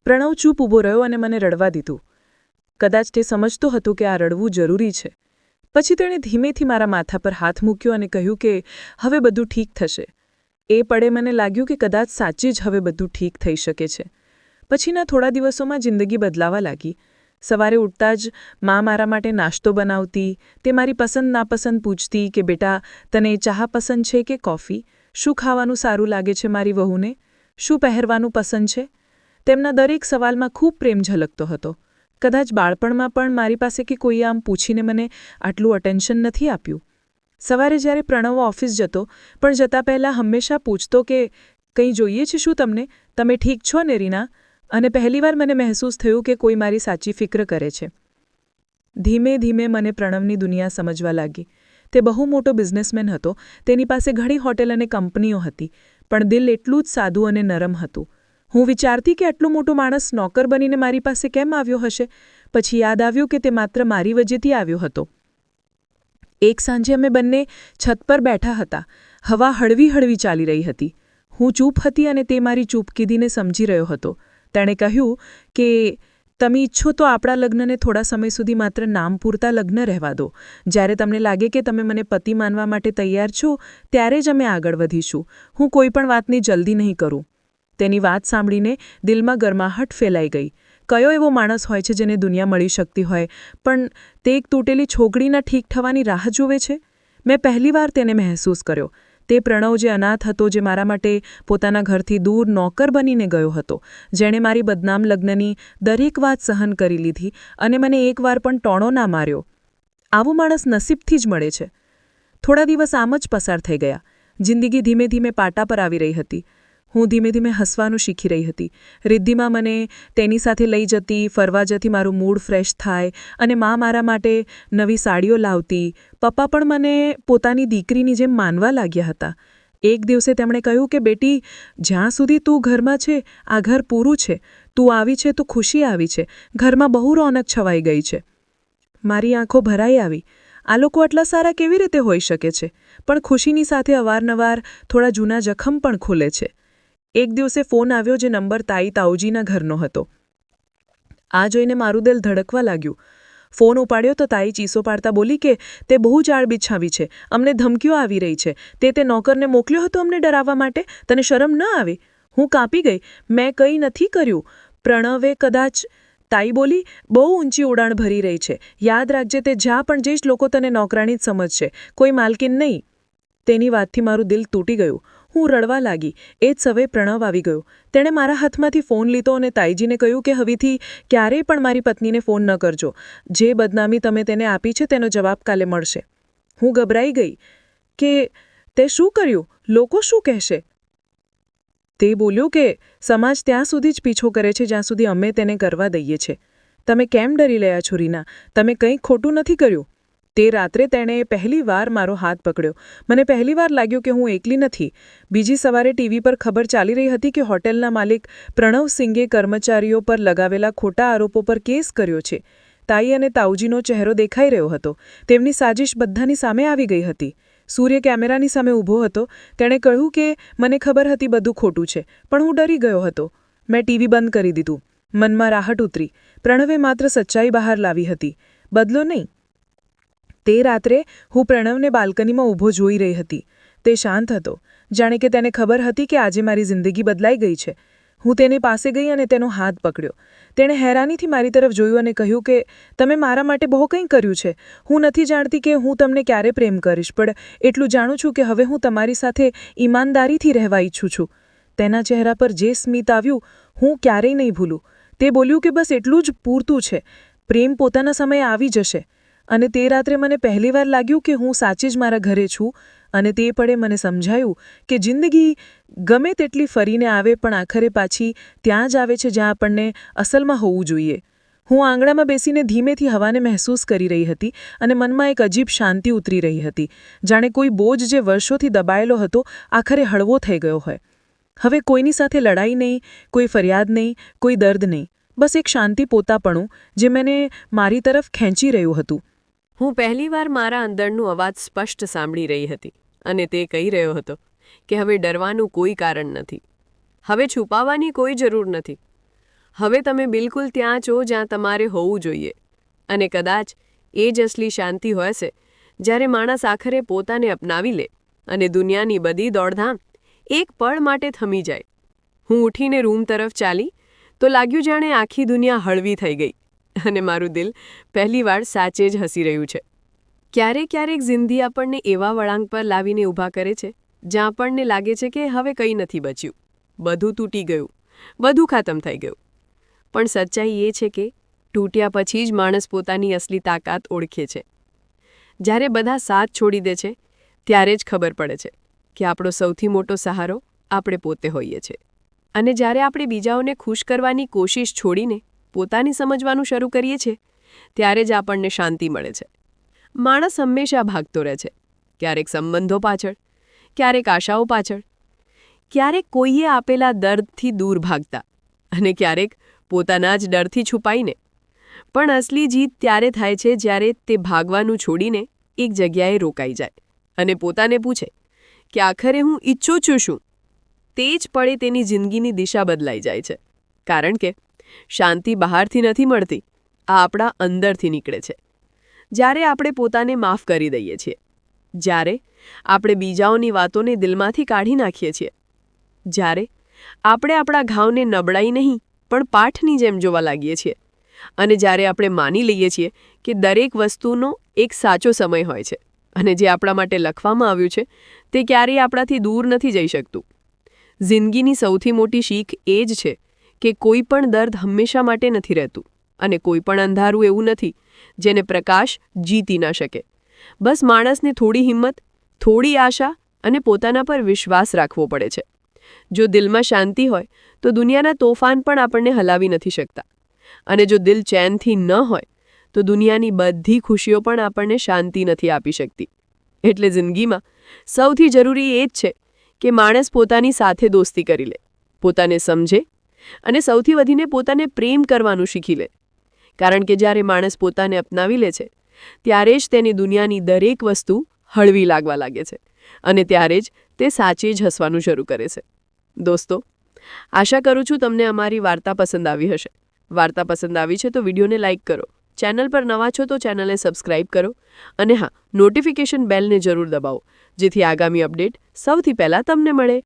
પ્રણવ ચૂપ ઊભો રહ્યો અને મને રડવા દીધું. કદાચ તે સમજતો હતો કે આ રડવું જરૂરી છે. પછી તેણે ધીમેથી મારા માથા પર હાથ મૂક્યો અને કહ્યું કે હવે બધું ઠીક થશે. એ પળે મને લાગ્યું કે કદાચ સાચે જ હવે બધું ઠીક થઈ શકે છે. પછીના થોડા દિવસોમાં જિંદગી બદલાવા લાગી. સવારે ઉઠતા જ મા મારા માટે નાસ્તો બનાવતી. તે મારી પસંદ નાપસંદ પૂછતી કે બેટા તને ચા પસંદ છે કે કોફી? શું ખાવાનું સારું લાગે છે મારી વહુને? શું પહેરવાનું પસંદ છે. તેમના દરેક સવાલમાં ખૂબ પ્રેમ ઝલકતો હતો. કદાચ બાળપણમાં પણ મારી પાસે કે કોઈ આમ પૂછીને મને આટલું અટેન્શન નથી આપ્યું. સવારે જ્યારે પ્રણવ ઓફિસ જતો પણ જતાં પહેલાં હંમેશા પૂછતો કે કંઈ જોઈએ છે શું તમને, તમે ઠીક છો ને રીના? અને પહેલીવાર મને મહેસૂસ થયું કે કોઈ મારી સાચી ફિક્ર કરે છે. ધીમે ધીમે મને પ્રણવની દુનિયા સમજવા લાગી. તે બહુ મોટો બિઝનેસમેન હતો, તેની પાસે ઘણી હોટેલ અને કંપનીઓ હતી, પણ દિલ એટલું જ સાદું અને નરમ હતું. હું વિચારતી કે આટલો મોટો માણસ નોકર બનીને મારી પાસે કેમ આવ્યો હશે. પછી યાદ આવ્યું કે તે માત્ર મારી વજેથી આવ્યો હતો. એક સાંજે અમે બંને છત પર બેઠા હતા. હવા હળવી હળવી ચાલી રહી હતી. હું ચૂપ હતી અને તે મારી ચૂપકીદીને સમજી રહ્યો હતો. તેણે કહ્યું કે તમે ઈચ્છો તો આપણા લગ્નને થોડા સમય સુધી માત્ર નામ પૂરતા લગ્ન રહેવા દો. જ્યારે તમને લાગે કે તમે મને પતિ માનવા માટે તૈયાર છો, ત્યારે જ અમે આગળ વધીશું. હું કોઈ પણ વાતની જલ્દી નહીં કરું. તેની વાત સાંભળીને દિલમાં ગરમાહટ ફેલાઈ ગઈ. કયો એવો માણસ હોય છે જેને દુનિયા મળી શકતી હોય, પણ તે એક તૂટેલી છોકરીના ઠીક થવાની રાહ જુએ છે? મેં પહેલીવાર તેને મહેસૂસ કર્યો. તે પ્રણવ જે અનાથ હતો, જે મારા માટે પોતાના ઘરથી દૂર નોકર બનીને ગયો હતો, જેણે મારી બદનામ લગ્નની દરેક વાત સહન કરી લીધી અને મને એકવાર પણ ટોણો ના માર્યો. આવો માણસ નસીબથી જ મળે છે. થોડા દિવસ આમ જ પસાર થઈ ગયા. જિંદગી ધીમે ધીમે પાટા પર આવી રહી હતી. હું ધીમે ધીમે હસવાનું શીખી રહી હતી. રિદ્ધિમાં મને તેની સાથે લઈ જતી, ફરવા જતી, મારું મૂડ ફ્રેશ થાય, અને મા મારા માટે નવી સાડીઓ લાવતી. પપ્પા પણ મને પોતાની દીકરીની જેમ માનવા લાગ્યા હતા. એક દિવસે તેમણે કહ્યું કે બેટી, જ્યાં સુધી તું ઘરમાં છે, આ ઘર પૂરું છે. તું આવી છે તો ખુશી આવી છે. ઘરમાં બહુ રોનક છવાઈ ગઈ છે. મારી આંખો ભરાઈ આવી. આ લોકો આટલા સારા કેવી રીતે હોઈ શકે છે? પણ ખુશીની સાથે અવારનવાર થોડા જૂના જખમ પણ ખુલે છે. એક દિવસે ફોન આવ્યો જે નંબર તાઉજીના ઘરનો હતો. આ જોઈને મારું દિલ ધડકવા લાગ્યું. ફોન ઉપાડ્યો તો તાઈ ચીસો પાડતા બોલી કે તે બહુ જાળ બિછાવી છે, અમને ધમકીઓ આવી રહી છે. તે નોકરને મોકલ્યો હતો અમને ડરાવવા માટે. તને શરમ ન આવે? હું કાપી ગઈ. મેં કંઈ નથી કર્યું. પ્રણવે કદાચ. તાઈ બોલી, બહુ ઊંચી ઉડાણ ભરી રહી છે. યાદ રાખજે, તે જ્યાં પણ જઈશ લોકો તને નોકરાણી જ સમજશે, કોઈ માલકીન નહીં. તેની વાતથી મારું દિલ તૂટી ગયું. હું રડવા લાગી. એ જ સમયે પ્રણવ આવી ગયો. તેણે મારા હાથમાંથી ફોન લીધો અને તાઈજીને કહ્યું કે હવેથી ક્યારેય પણ મારી પત્નીને ફોન ન કરજો. જે બદનામી તમે તેને આપી છે તેનો જવાબ કાલે મળશે. હું ગભરાઈ ગઈ કે તે શું કર્યું? લોકો શું કહેશે? તે બોલ્યો કે સમાજ ત્યાં સુધી જ પીછો કરે છે જ્યાં સુધી અમે તેને કરવા દઈએ છીએ. તમે કેમ ડરી રહ્યા છો રીના? તમે કંઈ ખોટું નથી કર્યું. તે રાત્રે તેણે પહેલીવાર મારો હાથ પકડ્યો. મને પહેલીવાર લાગ્યું કે હું એકલી નથી. બીજી સવારે ટીવી પર ખબર ચાલી રહી હતી કે હોટેલના માલિક પ્રણવ સિંઘે કર્મચારીઓ પર લગાવેલા ખોટા આરોપો પર કેસ કર્યો છે. તાઈ અને તાઉજીનો ચહેરો દેખાઈ રહ્યો હતો. તેમની સાજિશ બધાની સામે આવી ગઈ હતી. સૂર્ય કેમેરાની સામે ઊભો હતો. તેણે કહ્યું કે મને ખબર હતી બધું ખોટું છે, પણ હું ડરી ગયો હતો. મેં ટીવી બંધ કરી દીધું. મનમાં રાહત ઉતરી. પ્રણવે માત્ર સચ્ચાઈ બહાર લાવી હતી, બદલો નહીં. તે રાત્રે હું પ્રણવને બાલ્કનીમાં ઊભો જોઈ રહી હતી. તે શાંત હતો, જાણે કે તેને ખબર હતી કે આજે મારી જિંદગી બદલાઈ ગઈ છે. હું તેની પાસે ગઈ અને તેનો હાથ પકડ્યો. તેણે હેરાનીથી મારી તરફ જોયું અને કહ્યું કે તમે મારા માટે બહુ કંઈ કર્યું છે. હું નથી જાણતી કે હું તમને ક્યારે પ્રેમ કરીશ, પણ એટલું જાણું છું કે હવે હું તમારી સાથે ઈમાનદારીથી રહેવા ઈચ્છું છું. તેના ચહેરા પર જે સ્મિત આવ્યું હું ક્યારેય નહીં ભૂલું. તે બોલ્યું કે બસ એટલું જ પૂરતું છે. પ્રેમ પોતાના સમયે આવી જશે. અને તે રાત્રે મને પહેલીવાર લાગ્યું કે હું સાચે જ મારા ઘરે છું. અને તે પળે મને સમજાયું કે જિંદગી ગમે તેટલી ફરીને આવે પણ આખરે પાછી ત્યાં જ આવે છે જ્યાં આપણને અસલમાં હોવું જોઈએ. હું આંગણામાં બેસીને ધીમેથી હવાને મહેસૂસ કરી રહી હતી અને મનમાં એક અજીબ શાંતિ ઉતરી રહી હતી. જાણે કોઈ બોજ જે વર્ષોથી દબાયેલો હતો આખરે હળવો થઈ ગયો હોય. હવે કોઈની સાથે લડાઈ નહીં, કોઈ ફરિયાદ નહીં, કોઈ દર્દ નહીં. બસ એક શાંતિ પોતાપણું જે મને મારી તરફ ખેંચી રહ્યું હતું. હું પહેલીવાર મારા અંદરનું અવાજ સ્પષ્ટ સાંભળી રહી હતી અને તે કહી રહ્યો હતો કે હવે ડરવાનું કોઈ કારણ નથી. હવે છુપાવવાની કોઈ જરૂર નથી. હવે તમે બિલકુલ ત્યાં છો જ્યાં તમારે હોવું જોઈએ. અને કદાચ એ જ અસલી શાંતિ હોય છે જ્યારે માણસ આખરે પોતાને અપનાવી લે અને દુનિયાની બધી દોડધામ એક પળ માટે થમી જાય. હું ઉઠીને રૂમ તરફ ચાલી તો લાગ્યું જાણે આખી દુનિયા હળવી થઈ ગઈ અને મારું દિલ પહેલીવાર સાચે જ હસી રહ્યું છે. ક્યારેક ક્યારેક જિંદગી આપણને એવા વળાંક પર લાવીને ઊભા કરે છે જ્યાં આપણને લાગે છે કે હવે કંઈ નથી બચ્યું. બધું તૂટી ગયું, બધું ખતમ થઈ ગયું. પણ સચ્ચાઈ એ છે કે તૂટ્યા પછી જ માણસ પોતાની અસલી તાકાત ઓળખે છે. જ્યારે બધા સાથ છોડી દે છે ત્યારે જ ખબર પડે છે કે આપણો સૌથી મોટો સહારો આપણે પોતે હોઈએ છીએ. અને જ્યારે આપણે બીજાઓને ખુશ કરવાની કોશિશ છોડીને પોતાને સમજવાનું શરૂ કરીએ છીએ ત્યારે જ આપણને શાંતિ મળે છે. માણસ હંમેશા ભાગતો રહે છે, ક્યારેક સંબંધો પાછળ, ક્યારેક આશાઓ પાછળ, ક્યારેક કોઈએ આપેલા દર્દથી દૂર ભાગતા અને ક્યારેક પોતાના જ ડરથી છુપાઈને. પણ અસલી જીત ત્યારે થાય છે જ્યારે તે ભાગવાનું છોડીને એક જગ્યાએ રોકાઈ જાય અને પોતાને પૂછે કે આખરે હું ઈચ્છું છું શું. તે જ પળે તેની જિંદગીની દિશા બદલાઈ જાય છે. કારણ કે શાંતિ બહારથી નથી મળતી, આ આપણા અંદરથી નીકળે છે. જ્યારે આપણે પોતાને માફ કરી દઈએ છીએ, જ્યારે આપણે બીજાઓની વાતોને દિલમાંથી કાઢી નાખીએ છીએ, જ્યારે આપણે આપણા ઘાવને નબળાઈ નહીં પણ પાઠની જેમ જોવા લાગીએ છીએ, અને જ્યારે આપણે માની લઈએ છીએ કે દરેક વસ્તુનો એક સાચો સમય હોય છે અને જે આપણા માટે લખવામાં આવ્યું છે તે ક્યારેય આપણાથી દૂર નથી જઈ શકતું. જિંદગીની સૌથી મોટી શીખ એ જ છે કે કોઈ પણ દર્દ હંમેશા માટે નથી રહેતું અને કોઈ પણ અંધારું એવું નથી જેને પ્રકાશ જીતી ના શકે. બસ માણસને થોડી હિંમત, થોડી આશા અને પોતાના પર વિશ્વાસ રાખવો પડે છે. જો દિલમાં શાંતિ હોય તો દુનિયાના તોફાન પણ આપણને હલાવી નથી શકતા, અને જો દિલ ચેનથી ન હોય તો દુનિયાની બધી ખુશીઓ પણ આપણને શાંતિ નથી આપી શકતી. એટલે જિંદગીમાં સૌથી જરૂરી એ જ છે કે માણસ પોતાની સાથે દોસ્તી કરી લે, પોતાને સમજે અને સૌથી વધીને પોતાને પ્રેમ કરવાનું શીખી લે. કારણ કે જ્યારે માણસ પોતાને અપનાવી લે છે ત્યારે જ તેની દુનિયાની દરેક વસ્તુ હળવી લાગવા લાગે છે અને ત્યારે જ તે સાચે જ હસવાનું શરૂ કરે છે. દોસ્તો, આશા કરું છું તમને અમારી વાર્તા પસંદ આવી હશે. વાર્તા પસંદ આવી છે તો વિડીયોને લાઇક કરો, ચેનલ પર નવા છો તો ચેનલને સબસ્ક્રાઇબ કરો અને હા, નોટિફિકેશન બેલને જરૂર દબાવો જેથી આગામી અપડેટ સૌથી પહેલાં તમને મળે.